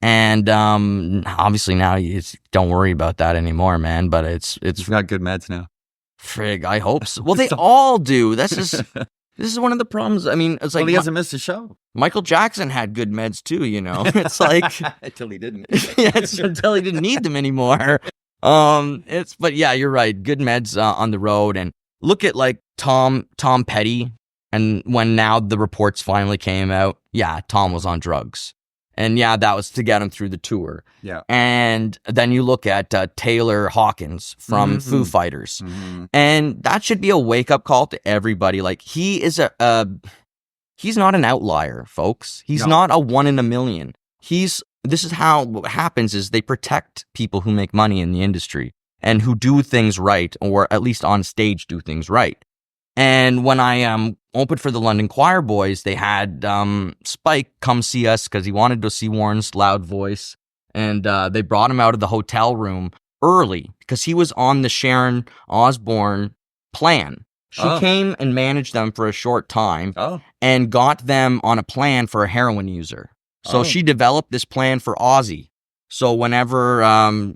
And obviously now you don't worry about that anymore, man. But it's got good meds now. Frig, I hope so. Well, they all do. This is one of the problems. I mean, it's like he hasn't missed a show. Michael Jackson had good meds too. It's like until he didn't. It's until he didn't need them anymore. But yeah, you're right. Good meds on the road, and look at like Tom Petty, and when now the reports finally came out, Tom was on drugs. And that was to get him through the tour. Yeah. And then you look at Taylor Hawkins from Foo Fighters. Mm-hmm. And that should be a wake-up call to everybody. Like, he is he's not an outlier, folks. He's not a one in a million. This is how what happens is they protect people who make money in the industry and who do things right, or at least on stage do things right. And when I opened for the London Choir Boys, they had Spike come see us because he wanted to see Warren's loud voice. And they brought him out of the hotel room early because he was on the Sharon Osbourne plan. She came and managed them for a short time and got them on a plan for a heroin user. So she developed this plan for Ozzy. So whenever,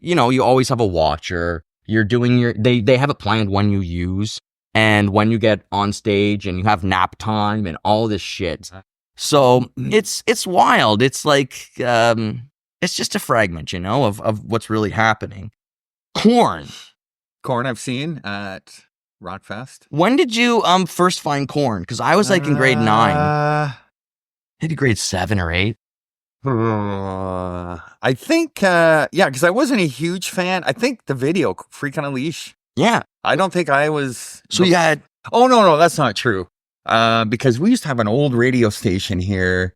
you always have a watcher, you're doing they have it planned when you use. and when you get on stage and you have nap time and all this shit. So it's wild. It's like, it's just a fragment, of what's really happening. Korn I've seen at Rockfest. When did you first find Korn? Because I was like in grade 9. Maybe grade 7 or 8. I think, because I wasn't a huge fan. I think the video, Freak on a Leash. Yeah. I don't think I was. So you had. Oh, no, that's not true. Because we used to have an old radio station here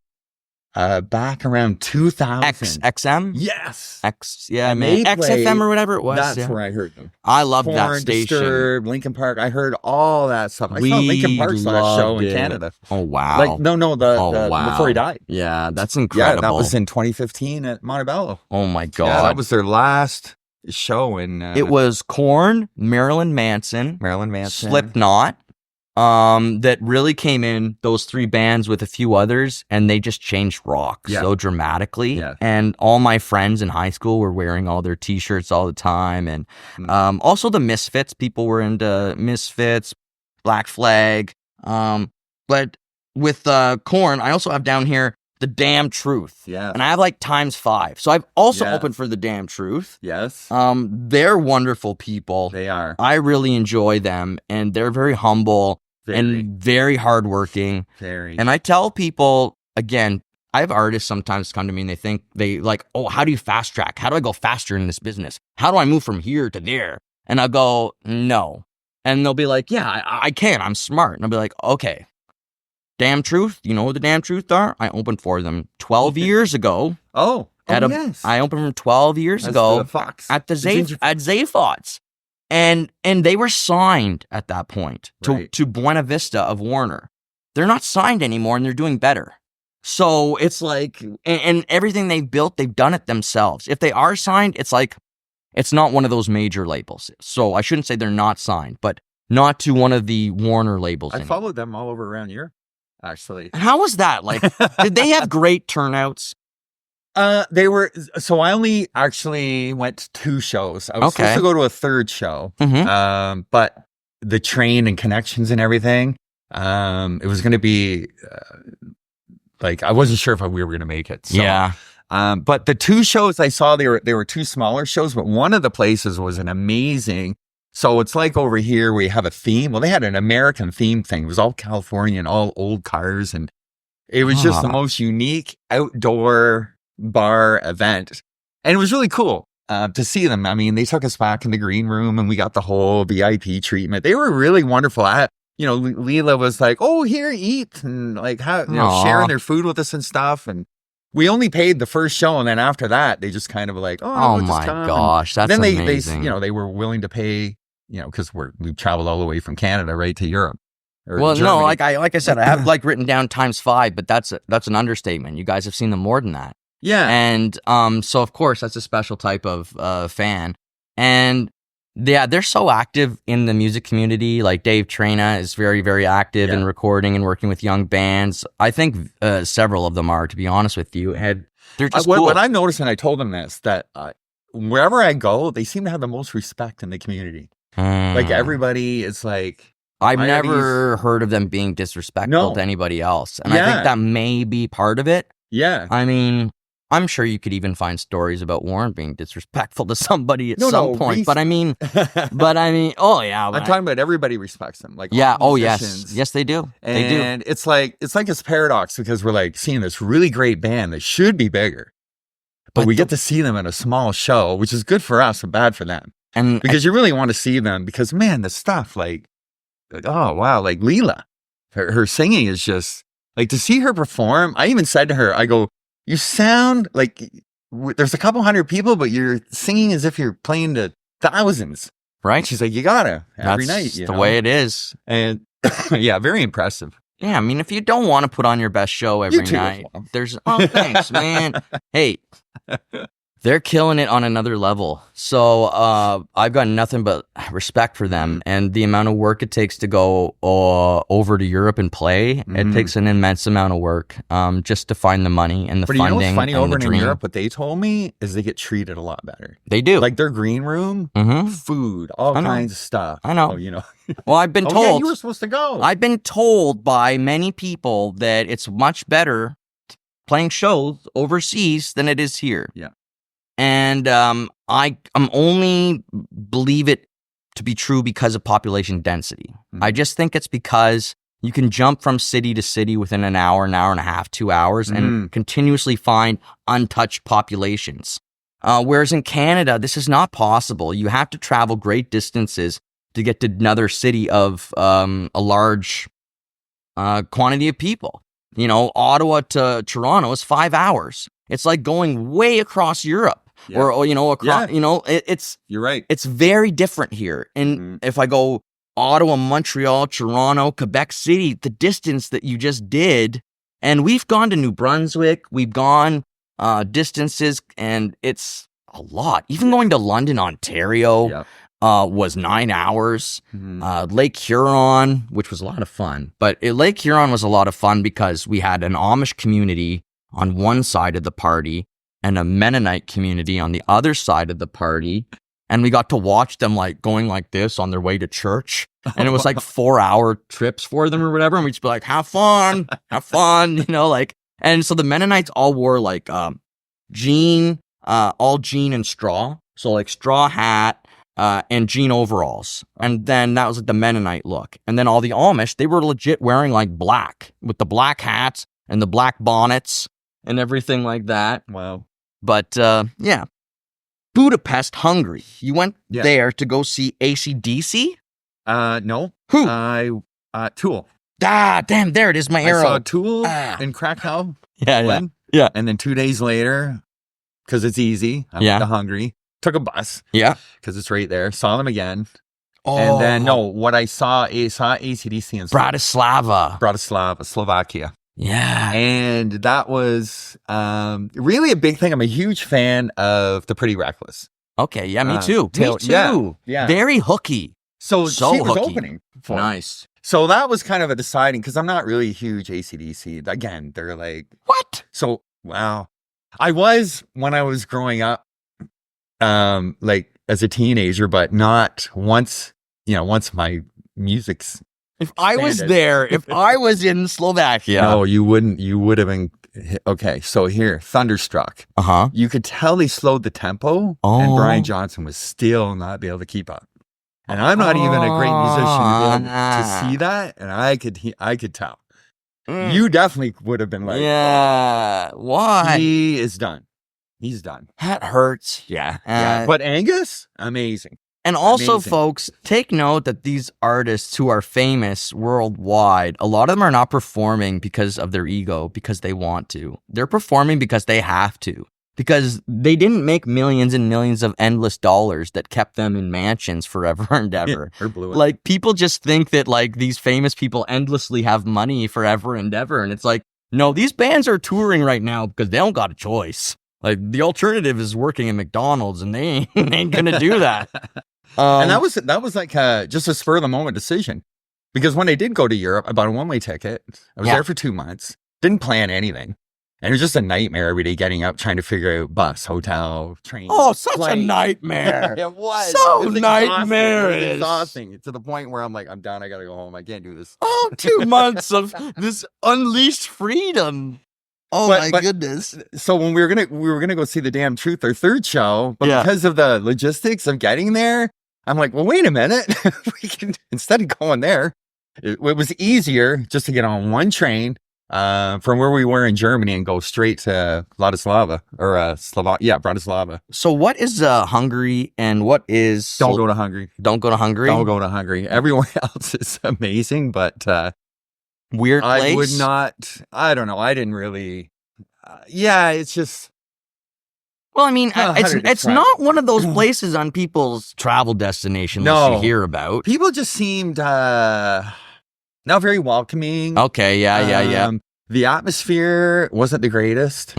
back around 2000. XM? Yes. Man. XFM or whatever it was. That's where I heard them. I loved Korn, that station. Disturbed, Linkin Park. I heard all that stuff. I saw Linkin Park's last show in Canada. Oh, wow. Like, no, before he died. Yeah, that's incredible. Yeah, that was in 2015 at Montebello. Oh, my God. Yeah, that was their last show in... it was Korn, Marilyn Manson, Slipknot, that really came in, those 3 bands with a few others, and they just changed rock so dramatically. Yeah. And all my friends in high school were wearing all their t-shirts all the time. And also the Misfits, people were into Misfits, Black Flag. But with Korn, I also have down here The Damn Truth. Yeah. And I have like ×5. So I've also opened for The Damn Truth. Yes. They're wonderful people. They are. I really enjoy them, and they're very humble. And very hardworking. Very. And I tell people, again, I have artists sometimes come to me and they think oh, how do you fast track? How do I go faster in this business? How do I move from here to there? And I'll go, no. And they'll be like, yeah, I can. I'm smart. And I'll be like, okay. Damn Truth. You know what the Damn Truth are? I opened for them 12 years ago. Oh, yes. I opened for them 12 years ago. The Fox. At Zayfots. And they were signed at that point to Buena Vista of Warner. They're not signed anymore, and they're doing better. So it's like, and everything they've built, they've done it themselves. If they are signed, it's like, it's not one of those major labels. So I shouldn't say they're not signed, but not to one of the Warner labels. I followed them all over around Europe, actually. How was that? Like, did they have great turnouts? They were, so I only actually went to 2 shows. I was supposed to go to a 3rd show. But the train and connections and everything, it was going to be, I wasn't sure if we were going to make it. So, yeah. But the 2 shows I saw, they were 2 smaller shows, but one of the places was an amazing, so it's like over here we have a theme. Well, they had an American theme thing. It was all Californian, all old cars. And it was just the most unique outdoor bar event, and it was really cool to see them. I mean, they took us back in the green room and we got the whole VIP treatment. They were really wonderful. Leela was like, oh, here, eat, and like how sharing their food with us and stuff. And we only paid the first show, and then after that they just kind of like, oh my gosh, that's amazing. They were willing to pay, because we traveled all the way from Canada right to Europe. Well, Germany. No, like I said, I have like written down ×5, but that's an understatement. You guys have seen them more than that. Yeah. And so, of course, that's a special type of fan. And, yeah, they're so active in the music community. Like, Dave Traina is very, very active in recording and working with young bands. I think several of them are, to be honest with you. And they're just cool. What I've noticed, and I told them this, that wherever I go, they seem to have the most respect in the community. Like, everybody is like... I've never heard of them being disrespectful to anybody else. And I think that may be part of it. Yeah. I mean... I'm sure you could even find stories about Warren being disrespectful to somebody at some point. But I mean, oh yeah. I'm talking about everybody respects them. Like, yeah. Oh yes. Yes, they do. They do. And it's like this paradox, because we're like seeing this really great band that should be bigger, but we get to see them at a small show, which is good for us and bad for them. And because you really want to see them, because man, the stuff like oh wow, like Leela, her singing is just like, to see her perform. I even said to her, I go, you sound like there's a couple hundred people, but you're singing as if you're playing to thousands. Right? She's like, you gotta every night. That's the way it is. And yeah, very impressive. Yeah, I mean, if you don't want to put on your best show every night, there's thanks, man. Hey, They're killing it on another level. So I've got nothing but respect for them. And the amount of work it takes to go over to Europe and play, it takes an immense amount of work just to find the money and the funding. But you know what's funny, and over the in dream. Europe, what they told me is they get treated a lot better. They do. Like their green room, food, all kinds of stuff. I know. Oh, you know. Well, I've been Oh, told. yeah, you were supposed to go. I've been told by many people that it's much better playing shows overseas than it is here. Yeah. And I'm only believe it to be true because of population density. I just think it's because you can jump from city to city within an hour and a half, 2 hours, and continuously find untouched populations. Whereas in Canada, this is not possible. You have to travel great distances to get to another city of a large quantity of people. You know, Ottawa to Toronto is 5 hours. It's like going way across Europe. Yeah. Or you know, across, you know, it's You're right. It's very different here. And if I go Ottawa, Montreal, Toronto, Quebec City, the distance that you just did, and we've gone to New Brunswick, we've gone distances, and it's a lot. Even going to London, Ontario, was 9 hours. Lake Huron, which was a lot of fun, but Lake Huron was a lot of fun because we had an Amish community on one side of the party and a Mennonite community on the other side of the party. And we got to watch them like going like this on their way to church. And it was like 4-hour trips for them or whatever. And we'd just be like, have fun, you know, like, and so the Mennonites all wore like, jean and straw. So like straw hat, and jean overalls. And then that was like the Mennonite look. And then all the Amish, they were legit wearing like black with the black hats and the black bonnets and everything like that. Wow. But, yeah. Budapest, Hungary. You went there to go see ACDC? No. Who? Tool. Ah, damn, there it is, my arrow. I saw Tool in Krakow. Yeah. And then 2 days later, because it's easy, I went to Hungary, took a bus. Yeah. Because it's right there. Saw them again. Oh. And then, what I saw ACDC in Bratislava, Slovakia. Yeah. And that was really a big thing. I'm a huge fan of The Pretty Reckless. Okay, yeah, me too. Me too. Yeah. Very hooky. So she was hooky. opening for Nice. So that was kind of a deciding, because I'm not really a huge ACDC. Again, they're like... What? So, wow. I was when I was growing up, like as a teenager, but not once my music's... If I was there, if I was in Slovakia. No, you wouldn't. You would have been. Okay, so here, Thunderstruck. You could tell they slowed the tempo, and Brian Johnson was still not be able to keep up. And I'm not even a great musician to see that, and I could tell. You definitely would have been like, yeah, why? He is done. He's done. That hurts. Yeah. But Angus, amazing. And also, folks, take note that these artists who are famous worldwide, a lot of them are not performing because of their ego, because they want to. They're performing because they have to. Because they didn't make millions and millions of endless dollars that kept them in mansions forever and ever. Or blew it. Like, people just think that, like, these famous people endlessly have money forever and ever. And it's like, no, these bands are touring right now because they don't got a choice. Like, the alternative is working at McDonald's, and they ain't gonna do that. And that was like just a spur of the moment decision, because when I did go to Europe, I bought a one-way ticket. I was there for 2 months, didn't plan anything, and it was just a nightmare every day getting up, trying to figure out bus, hotel, train. Oh, such a nightmare! It was so it was nightmarish. It was exhausting to the point where I'm like, I'm done. I gotta go home. I can't do this. Oh, 2 months of this unleashed freedom. Oh, my goodness. So when we were gonna go see the Damn Truth, their third show, but because of the logistics of getting there, I'm like, well, wait a minute. We can, instead of going there, it was easier just to get on one train from where we were in Germany and go straight to Bratislava. Bratislava. So what is Hungary, and what is... Don't go to Hungary. Don't go to Hungary? Don't go to Hungary. Everywhere else is amazing, but... weird place? I would not... I don't know. I didn't really... it's just... Well, I mean, it's not one of those places on people's travel destination lists you hear about. People just seemed not very welcoming. Okay, yeah. The atmosphere wasn't the greatest.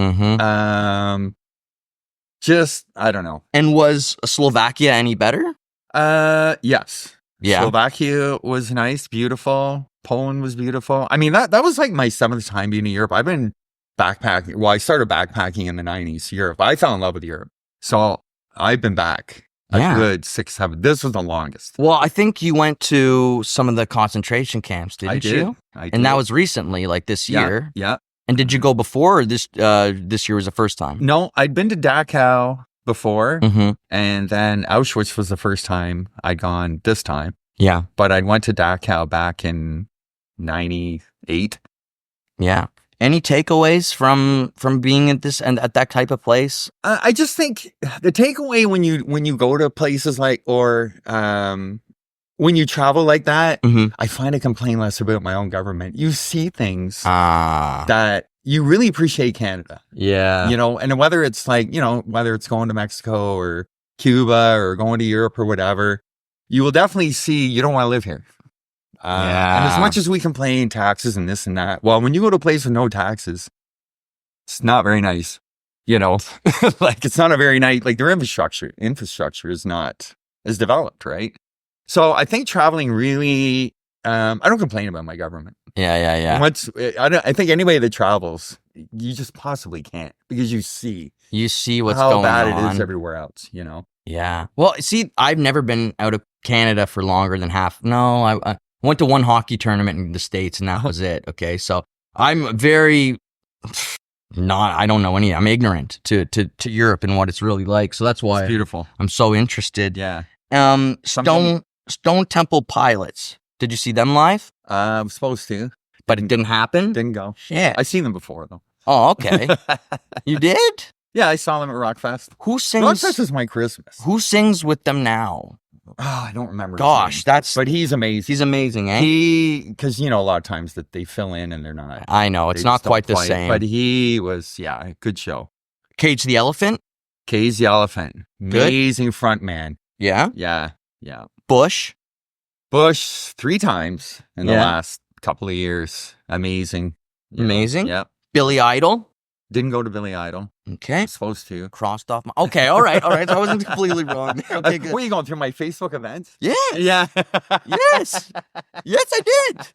Just, I don't know. And was Slovakia any better? Yes. Yeah. Slovakia was nice, beautiful. Poland was beautiful. I mean, that was like my 7th time being in Europe. I've been backpacking. Well, I started backpacking in the 90s, Europe. I fell in love with Europe. So I've been back a good 6, 7. This was the longest. Well, I think you went to some of the concentration camps, didn't you? I did. And that was recently, like this year. Yeah. And did you go before, or this year was the first time? No, I'd been to Dachau before, Mm-hmm. and then Auschwitz was the first time I'd gone this time. Yeah. But I went to Dachau back in 98. Yeah. Any takeaways from being at this and at that type of place? I just think the takeaway when you go to places like, or when you travel like that, I find I complain less about my own government. You see things that you really appreciate Canada. Yeah. You know, and whether it's like, you know, whether it's going to Mexico or Cuba or going to Europe or whatever, you will definitely see you don't want to live here. And as much as we complain taxes and this and that, well, when you go to a place with no taxes, it's not very nice. You know, like it's not a very nice, like their infrastructure is not as developed, right? So I think traveling really, I don't complain about my government. Yeah. I think anybody that travels, you just possibly can't, because you see what's how going bad on. it is everywhere else, you know? Yeah. Well, see, I've never been out of Canada for longer than half. No, I went to one hockey tournament in the States, and that was it. Okay. So I'm very I don't know I'm ignorant to Europe and what it's really like. So that's why It's beautiful. I'm so interested. Yeah. Stone Temple Pilots. Did you see them live? I'm supposed to. But it didn't happen? Didn't go. Yeah. I've seen them before, though. Oh, okay. You did? Yeah, I saw them at Rockfest. Who sings? Rockfest is my Christmas. Who sings with them now? Oh, I don't remember. Gosh, but he's amazing. He's amazing, eh? Because you know, a lot of times that they fill in and they're not. I know, it's not quite the same. But he was, a good show. Cage the Elephant? Cage the Elephant. Good? Amazing front man. Yeah? Yeah. Bush 3 times in the last couple of years. Amazing. Amazing? Yeah. Billy Idol? Didn't go to Billy Idol. Okay. I'm supposed to. Crossed off my... Okay, all right. So I wasn't completely wrong. Okay, good. Were you going through my Facebook events? Yeah. Yeah. Yes, I did.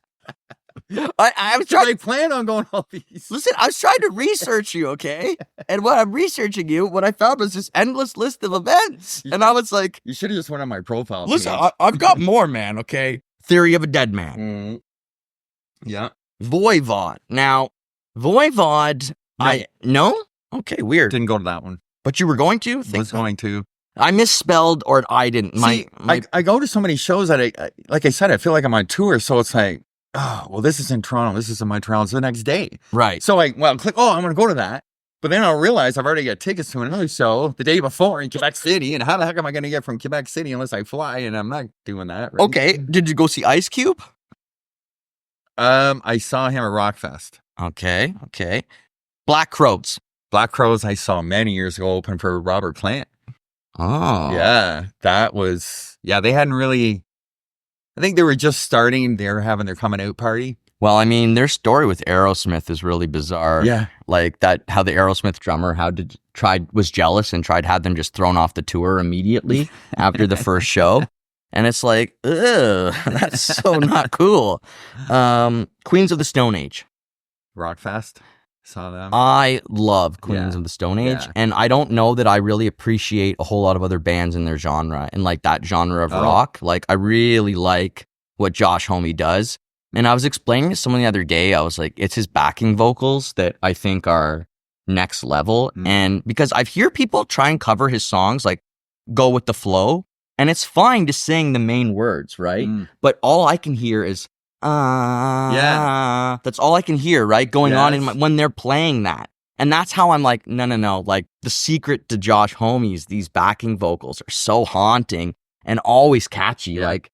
I was trying. I plan on going all these. Listen, I was trying to research you, okay? And when I'm researching you, what I found was this endless list of events. And I was like... You should have just went on my profile. Listen, I've got more, man, okay? Theory of a Deadman. Yeah. Voivod. Now, Voivod... No. Okay, weird. Didn't go to that one. But you were going to? Going to. I misspelled, or I didn't. I go to so many shows that like I said, I feel like I'm on tour. So it's like, oh, well, this is in Toronto. This is in Montreal. It's the next day. Right. So I'm going to go to that. But then I'll realize I've already got tickets to another show the day before in Quebec City. And how the heck am I going to get from Quebec City unless I fly? And I'm not doing that. Right? Okay. Did you go see Ice Cube? I saw him at Rockfest. Okay. Black Crowes. Black Crowes I saw many years ago open for Robert Plant. Oh. Yeah, that was... Yeah, they hadn't really... I think they were just starting. They were having their coming out party. Well, I mean, their story with Aerosmith is really bizarre. Yeah. Like that, how the Aerosmith drummer was jealous and had them just thrown off the tour immediately after the first show. And it's like, ugh, that's so not cool. Queens of the Stone Age. Rockfest. Saw them. I love Queens of the Stone Age, and I don't know that I really appreciate a whole lot of other bands in their genre and like that genre of rock. Like I really like what Josh Homme does, and I was explaining to someone the other day. I was like, it's his backing vocals that I think are next level, and because I've heard people try and cover his songs, like go with the flow, and it's fine to sing the main words, right? But all I can hear is. That's all I can hear, right? Going on when they're playing that. And that's how I'm like, no. Like the secret to Josh Homme's, these backing vocals are so haunting and always catchy. Yeah. Like,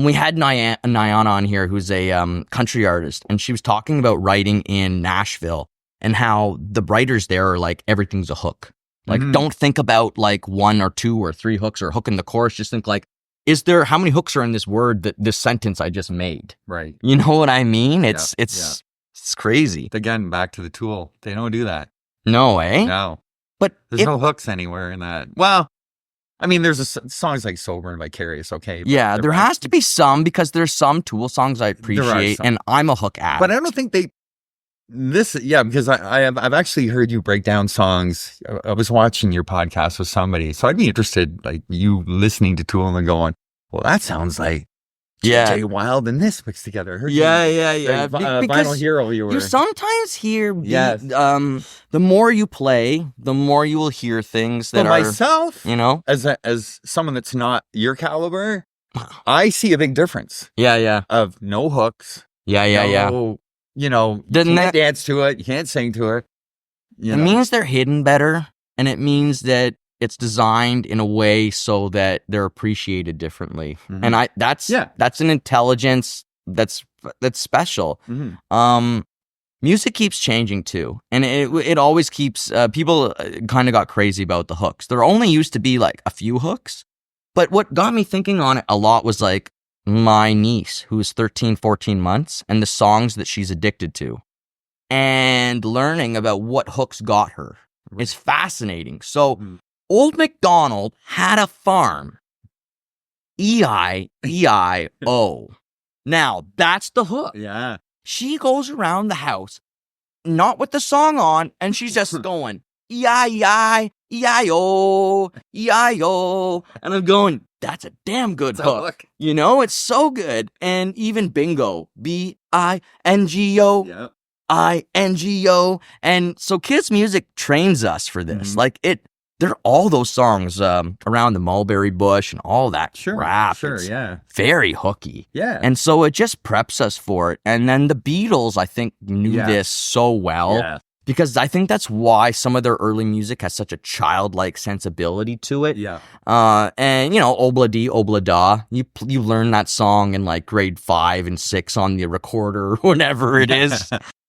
we had Nyana on here, who's a country artist, and she was talking about writing in Nashville and how the writers there are like, everything's a hook. Like, don't think about like 1 or 2 or 3 hooks or hook in the chorus. Just think like, how many hooks are in this word, this sentence I just made? Right. You know what I mean? It's crazy. Again, back to the Tool. They don't do that. No, eh? No. But There's no hooks anywhere in that. Well, I mean, there's songs like Sober and Vicarious, okay. Yeah, there has to be some, because there's some Tool songs I appreciate, and I'm a hook addict. But I don't think because I've actually heard you break down songs. I was watching your podcast with somebody, so I'd be interested, like you listening to Tool and going, well, that sounds like J. Wilde and this mixed together. Yeah. Vinyl Hero, you sometimes hear the more you play, the more you will hear things that are myself, as someone that's not your caliber, I see a big difference. Yeah. Of no hooks. Yeah. You can't dance to it, you can't sing to it. It means they're hidden better, and it means that it's designed in a way so that they're appreciated differently. Mm-hmm. And that's an intelligence that's special. Mm-hmm. Music keeps changing too. And it always keeps, people kind of got crazy about the hooks. There only used to be like a few hooks. But what got me thinking on it a lot was like my niece, who's 13, 14 months, and the songs that she's addicted to, and learning about what hooks got her. Right. It's fascinating. So, Old MacDonald had a farm. E-I-E-I-O. Now, that's the hook. Yeah. She goes around the house, not with the song on, and she's just going, E-I-E-I, E-I-O, E-I-O. And I'm going, that's a damn good hook. It's so good. And even bingo, B-I-N-G-O. Yep. I-N-G-O. And so kids' music trains us for this. Mm-hmm. They're all those songs around the mulberry bush and all that crap. Sure, yeah. Very hooky. Yeah. And so it just preps us for it. And then the Beatles, I think, knew this so well, because I think that's why some of their early music has such a childlike sensibility to it. Yeah. And, Obla-Dee, Obla-Da, you learn that song in like grade 5 and 6 on the recorder or whatever it is.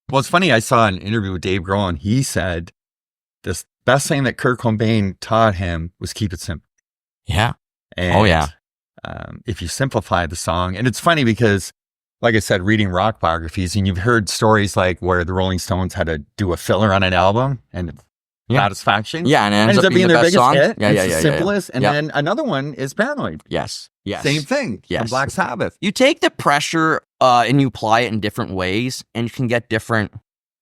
Well, it's funny. I saw an interview with Dave Grohl, and he said this best thing that Kurt Cobain taught him was keep it simple. Yeah. And, if you simplify the song, and it's funny because, like I said, reading rock biographies, and you've heard stories like where the Rolling Stones had to do a filler on an album, and Satisfaction. Yeah, and it ends up being their biggest biggest song. hit. Yeah, it's the simplest. And then another one is Paranoid. Yes. Same thing. From Black Sabbath. You take the pressure and you apply it in different ways, and you can get different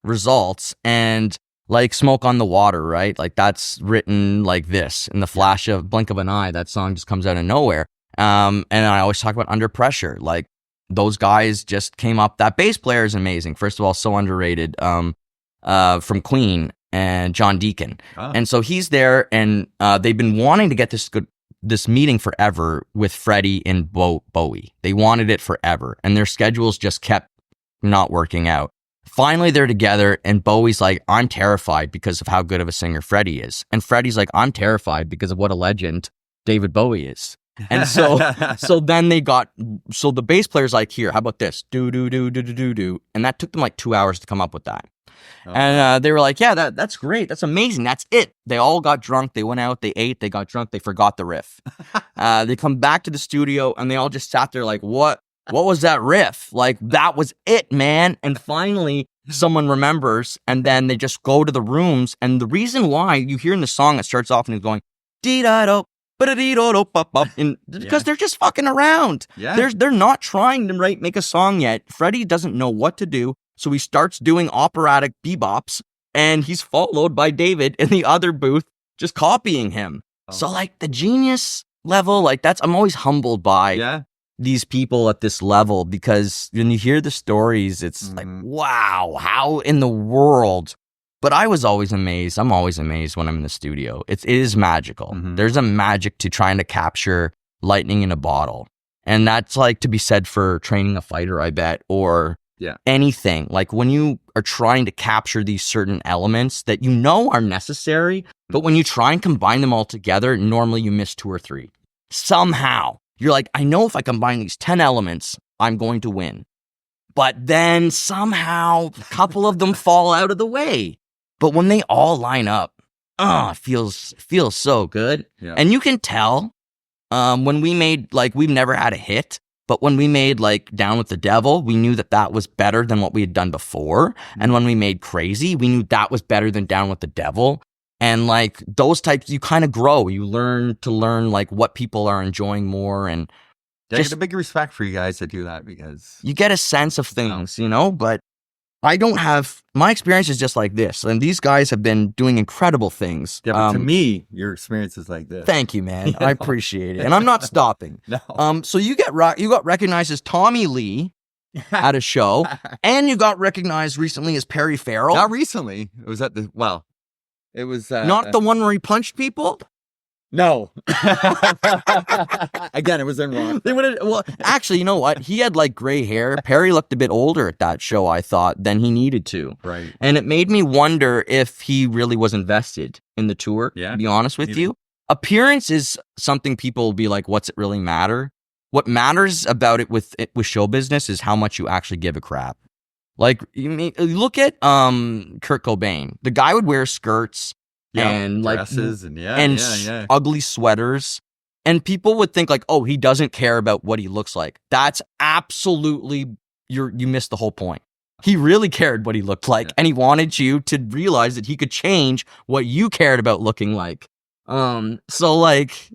results. And like Smoke on the Water, right? Like that's written like this in the flash of blink of an eye. That song just comes out of nowhere. And I always talk about Under Pressure. Like those guys just came up. That bass player is amazing. First of all, so underrated. From Queen and John Deacon. Oh. And so he's there, and they've been wanting to get this meeting forever with Freddie and Bowie. They wanted it forever, and their schedules just kept not working out. Finally, they're together, and Bowie's like, I'm terrified because of how good of a singer Freddie is. And Freddie's like, I'm terrified because of what a legend David Bowie is. And so then so the bass player's like, here, how about this? Do. And that took them like 2 hours to come up with that. Oh. And they were like, yeah, that's great. That's amazing. That's it. They all got drunk. They went out, they ate, they got drunk, they forgot the riff. They come back to the studio, and they all just sat there like, what was that riff? Like, that was it, man. And finally, someone remembers, and then they just go to the rooms. And the reason why you hear in the song, it starts off and it's going, dee-da-do, because they're just fucking around. Yeah. They're not trying to make a song yet. Freddie doesn't know what to do, so he starts doing operatic bebops, and he's followed by David in the other booth just copying him. Oh. So like the genius level, like I'm always humbled by these people at this level, because when you hear the stories, it's like, wow, how in the world? But I was always amazed. I'm always amazed when I'm in the studio. It is magical. Mm-hmm. There's a magic to trying to capture lightning in a bottle. And that's like to be said for training a fighter, I bet, or anything. Like when you are trying to capture these certain elements that you know are necessary, but when you try and combine them all together, normally you miss 2 or 3. Somehow, you're like, I know if I combine these 10 elements, I'm going to win. But then somehow a couple of them fall out of the way. But when they all line up, it feels so good. Yeah. And you can tell when we made, like, we've never had a hit, but when we made, like, Down with the Devil, we knew that was better than what we had done before. And when we made Crazy, we knew that was better than Down with the Devil. And like those types, you kind of grow. You learn like what people are enjoying more, and I get a big respect for you guys that do that, because you get a sense of things, but I don't have, my experience is just like this. And these guys have been doing incredible things. Yeah, but to me, your experience is like this. Thank you, man. I appreciate it. And I'm not stopping. No. So you got recognized as Tommy Lee at a show, and you got recognized recently as Perry Farrell. Not recently. It was it was not the one where he punched people. No. Again, it was in wrong. Well, actually, you know what? He had like gray hair. Perry looked a bit older at that show, I thought, than he needed to. Right. And it made me wonder if he really was invested in the tour, to be honest with you. Appearance is something people will be like, what's it really matter? What matters about it with show business is how much you actually give a crap. Like, look at Kurt Cobain. The guy would wear skirts and like dresses and ugly sweaters, and people would think like, oh, he doesn't care about what he looks like. That's absolutely, you missed the whole point. He really cared what he looked like, and he wanted you to realize that he could change what you cared about looking like. So like,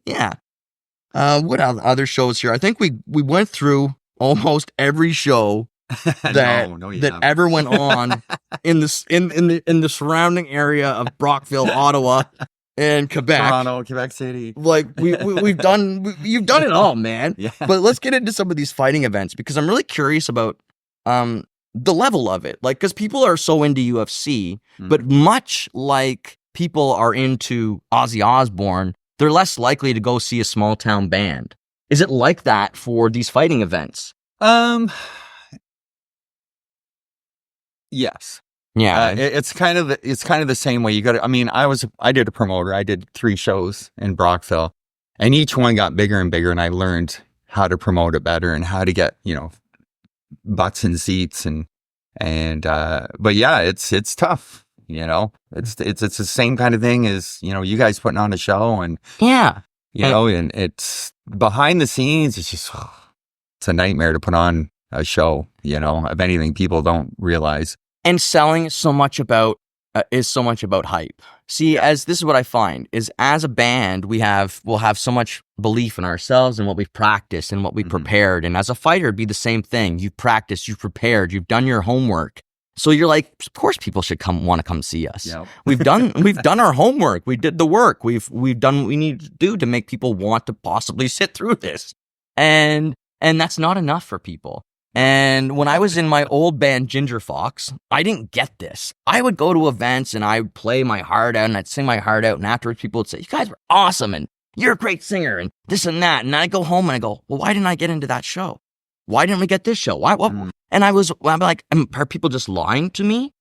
what other shows here? I think we went through almost every show that ever went on in the surrounding area of Brockville, Ottawa, and Quebec. Toronto, Quebec City. Like you've done it all, man. Yeah. But let's get into some of these fighting events, because I'm really curious about the level of it. Like, because people are so into UFC, but much like people are into Ozzy Osbourne, they're less likely to go see a small town band. Is it like that for these fighting events? Yes. Yeah. It's kind of the same way. I did a promoter. I did 3 shows in Brockville, and each one got bigger and bigger, and I learned how to promote it better and how to get, butts in seats but yeah, it's tough, it's the same kind of thing as, you guys putting on a show, and and it's behind the scenes. It's just, it's a nightmare to put on a show, if anything, people don't realize. And selling is so much about hype. See, as this is what I find is, as a band, we'll have so much belief in ourselves and what we've practiced and what we prepared. And as a fighter, it'd be the same thing. You've practiced, you've prepared, you've done your homework. So you're like, of course, people should want to come see us. Yep. We've done our homework. We did the work. We've done what we need to do to make people want to possibly sit through this. And that's not enough for people. And when I was in my old band, Ginger Fox, I didn't get this. I would go to events and I would play my heart out and I'd sing my heart out. And afterwards, people would say, you guys were awesome and you're a great singer and this and that. And I go home and I go, well, why didn't I get into that show? Why didn't we get this show? Why? What? And I'm like, are people just lying to me?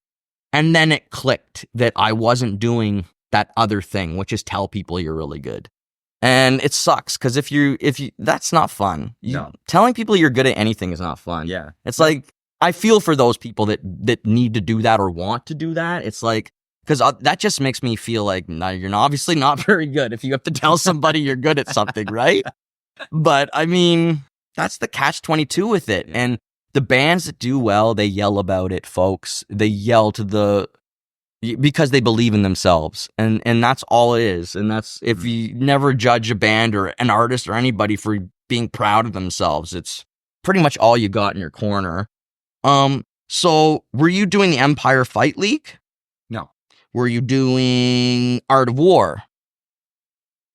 And then it clicked that I wasn't doing that other thing, which is tell people you're really good. And it sucks, because if you that's not fun. Telling people you're good at anything is not fun. Yeah. It's like, I feel for those people that need to do that or want to do that. It's like, because that just makes me feel like, no, you're obviously not very good if you have to tell somebody you're good at something, right? But I mean, that's the catch-22 with it. Yeah. And the bands that do well, they yell about it, folks. They yell because they believe in themselves, and that's all it is. And that's, if you never judge a band or an artist or anybody for being proud of themselves, it's pretty much all you got in your corner. So were you doing the Empire Fight League? No. Were you doing Art of War?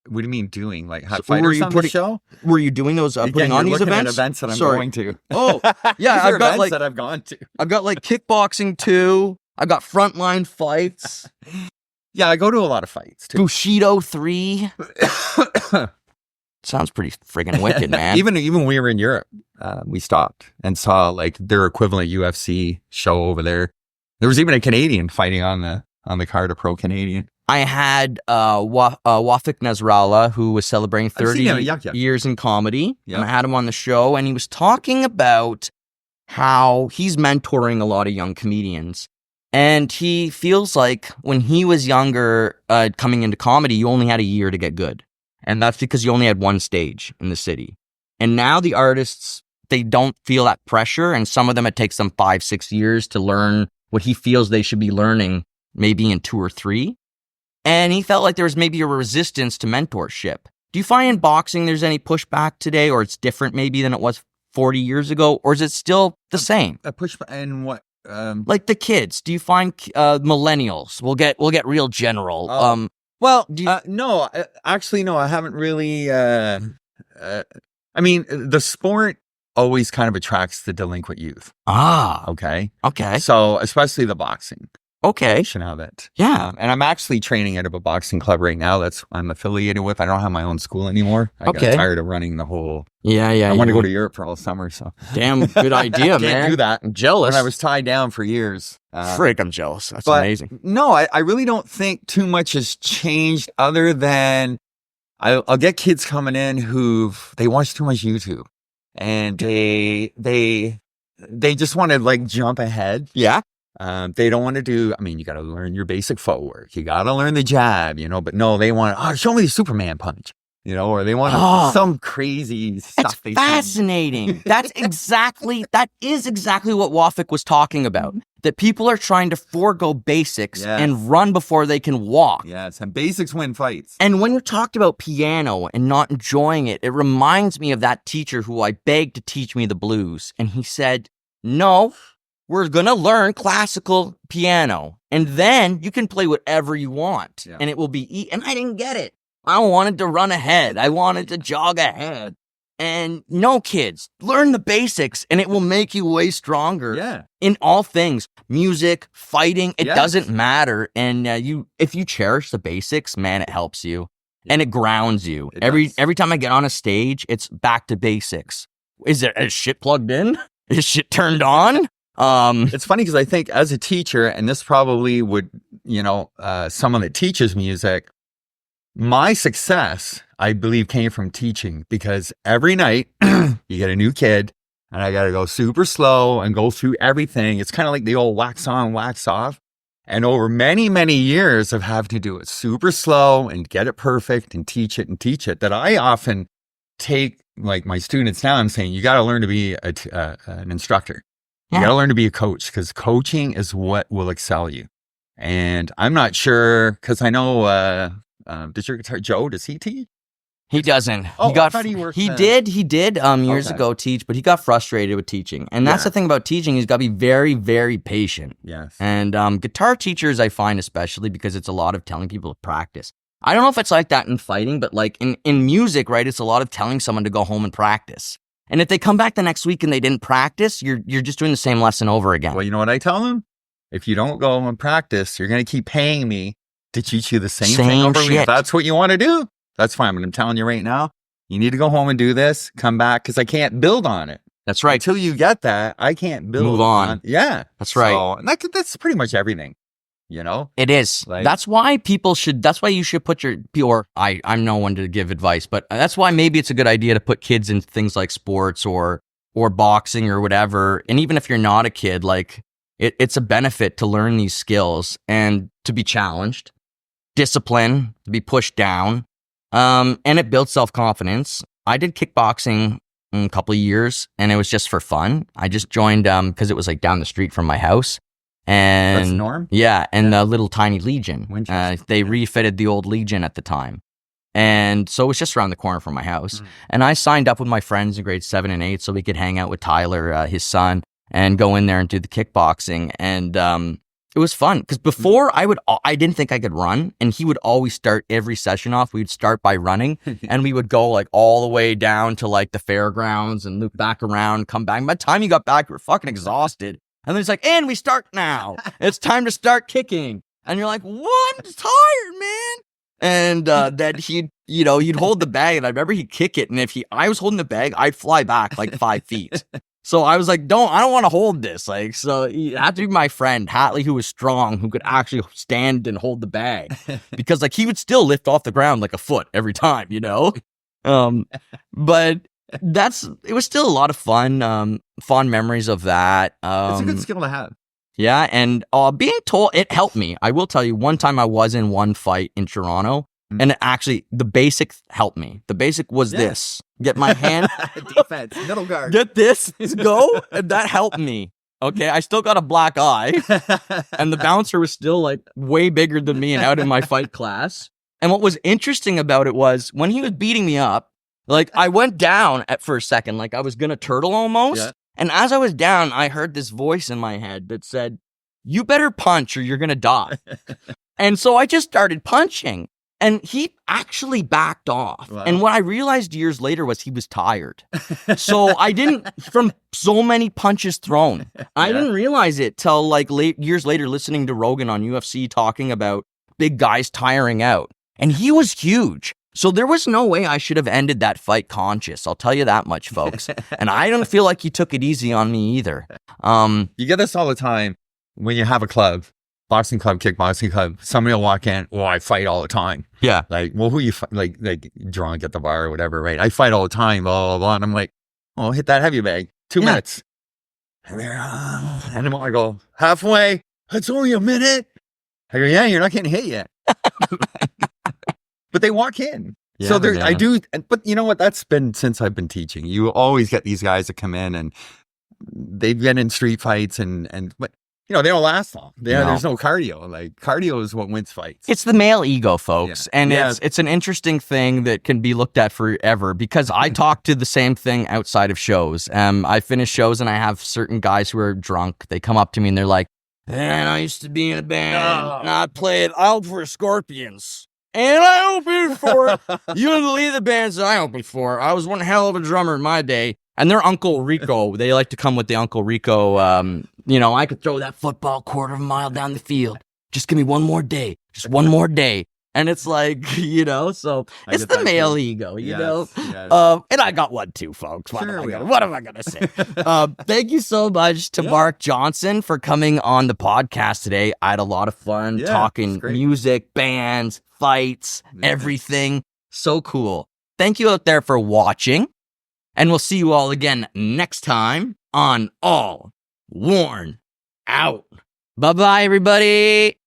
What do you mean doing? Like hot fighters on the show? Were you doing those, putting on these events? At events that I'm going to. Oh, yeah. I've got events that I've gone to. I've got like Kickboxing 2. I got Frontline Fights. Yeah, I go to a lot of fights too. Bushido 3. Sounds pretty friggin' wicked, man. Even when we were in Europe, we stopped and saw like their equivalent UFC show over there. There was even a Canadian fighting on the card, a pro Canadian. I had Wafik Nasrallah, who was celebrating 30 years in comedy. Yep. And I had him on the show, and he was talking about how he's mentoring a lot of young comedians. And he feels like when he was younger, coming into comedy, you only had a year to get good. And that's because you only had one stage in the city. And now the artists, they don't feel that pressure. And some of them, it takes them 5-6 years to learn what he feels they should be learning, maybe in 2 or 3. And he felt like there was maybe a resistance to mentorship. Do you find in boxing there's any pushback today, or it's different maybe than it was 40 years ago, or is it still the same? A pushback in what? Like the kids, do you find millennials? We'll get real general. Well, no, actually, no, I haven't really. I mean, the sport always kind of attracts the delinquent youth. Okay. So, especially the boxing. Okay. Of it. Yeah. And I'm actually training at a boxing club right now I'm affiliated with. I don't have my own school ananymore. I got tired of running the whole. Yeah. I want to go to Europe for all summer. So damn good idea, man. Can't do that. I'm jealous. When I was tied down for years. Frick, I'm jealous. That's amazing. No, I really don't think too much has changed other than I'll get kids coming in they watch too much YouTube and they just want to like jump ahead. Yeah. They don't want to you got to learn your basic footwork. You got to learn the jab, but no, they want, show me the Superman punch, or they want some crazy stuff. That's fascinating. That is exactly what Wafik was talking about. That people are trying to forego basics and run before they can walk. Yes, and basics win fights. And when you talked about piano and not enjoying it, it reminds me of that teacher who I begged to teach me the blues. And he said, no, we're going to learn classical piano, and then you can play whatever you want, and it will be and I didn't get it. I wanted to run ahead. I wanted to jog ahead. And no, kids, learn the basics, and it will make you way stronger in all things. Music, fighting, it doesn't matter. And if you cherish the basics, man, it helps you, and it grounds you. Every time I get on a stage, it's back to basics. Is shit plugged in? Is shit turned on? It's funny because I think as a teacher, and this probably would, someone that teaches music, my success, I believe, came from teaching, because every night you get a new kid and I got to go super slow and go through everything. It's kind of like the old wax on, wax off. And over many, many years of having to do it super slow and get it perfect and teach it, that I often take like my students now and saying, you got to learn to be an instructor. You got to learn to be a coach, because coaching is what will excel you. And I'm not sure, because I know, does your guitar, Joe, does he teach? He doesn't. Oh, I thought he worked. He did years ago teach, but he got frustrated with teaching. And that's the thing about teaching, he's got to be very, very patient. Yes. And guitar teachers, I find especially, because it's a lot of telling people to practice. I don't know if it's like that in fighting, but like in music, right, it's a lot of telling someone to go home and practice. And if they come back the next week and they didn't practice, you're just doing the same lesson over again. Well, you know what I tell them? If you don't go and practice, you're going to keep paying me to teach you the same thing over again. If that's what you want to do, that's fine. But I'm telling you right now, you need to go home and do this, come back, because I can't build on it. That's right. Until you get that, I can't build Move on. Yeah. That's right. So, and that's pretty much everything. It is. That's why you should put I'm no one to give advice, but that's why maybe it's a good idea to put kids in things like sports or boxing or whatever. And even if you're not a kid, like it's a benefit to learn these skills and to be challenged, discipline, to be pushed down. And it builds self-confidence. I did kickboxing a couple of years, and it was just for fun. I just joined because it was like down the street from my house. And that's Norm? Yeah, and the little tiny Legion. They refitted the old Legion at the time. And so it was just around the corner from my house. And I signed up with my friends in grades 7 and 8 so we could hang out with Tyler, his son, and go in there and do the kickboxing. And it was fun because before I didn't think I could run, and he would always start every session off. We'd start by running and we would go like all the way down to like the fairgrounds and loop back around, come back. By the time you got back, we were fucking exhausted. And then it's like, and we start now. It's time to start kicking. And you're like, what? I'm tired, man. And then he'd hold the bag, and I remember he'd kick it. And if I was holding the bag, I'd fly back like 5 feet. So I was like, I don't want to hold this. Like, so you had to be my friend, Hatley, who was strong, who could actually stand and hold the bag. Because like he would still lift off the ground like a foot every time, But it was still a lot of fun, fond memories of that. It's a good skill to have. Yeah, and being told, it helped me. I will tell you, one time I was in one fight in Toronto, and the basic helped me. The basic was this. Get my hand. Defense, middle guard. Get this, go, and that helped me. Okay, I still got a black eye. And the bouncer was still like way bigger than me and out in my fight class. And what was interesting about it was when he was beating me up, like I went down for a second, like I was going to turtle almost. Yeah. And as I was down, I heard this voice in my head that said, "You better punch or you're going to die." And so I just started punching. And he actually backed off. Wow. And what I realized years later was he was tired. So I didn't, from so many punches thrown, I didn't realize it till like years later listening to Rogan on UFC talking about big guys tiring out. And he was huge. So there was no way I should have ended that fight conscious. I'll tell you that much, folks. And I don't feel like he took it easy on me either. You get this all the time when you have a club. Boxing club, kickboxing club, somebody will walk in, "Well, I fight all the time." Yeah. Like, well, who you fight? Like drunk at the bar or whatever, right? I fight all the time, blah, blah, blah. And I'm like, "Oh, hit that heavy bag. 2 minutes." And I go, "Halfway. It's only a minute." I go, "Yeah, you're not getting hit yet." But they walk in. Yeah, So yeah. I do, but you know what? That's been since I've been teaching. You always get these guys that come in and they've been in street fights but you know, they don't last long. There's no cardio. Like cardio is what wins fights. It's the male ego, folks. Yeah. And Yeah. it's an interesting thing that can be looked at forever because I talk to the same thing outside of shows. I finish shows and I have certain guys who are drunk. They come up to me and they're like, "Man, I used to be in a band and I played out for Scorpions. And I opened for you know the lead of the bands that I opened for. I was one hell of a drummer in my day." And their Uncle Rico, they like to come with the Uncle Rico, I could throw that football quarter of a mile down the field. Just give me one more day. Just one more day. And it's like, so it's the male ego, know? Yes. And I got one too, folks. What Sure am I going to say? Thank you so much to Mark Johnson for coming on the podcast today. I had a lot of fun talking music, bands, fights, everything. So cool. Thank you out there for watching. And we'll see you all again next time on All Worn Out. Bye-bye, everybody.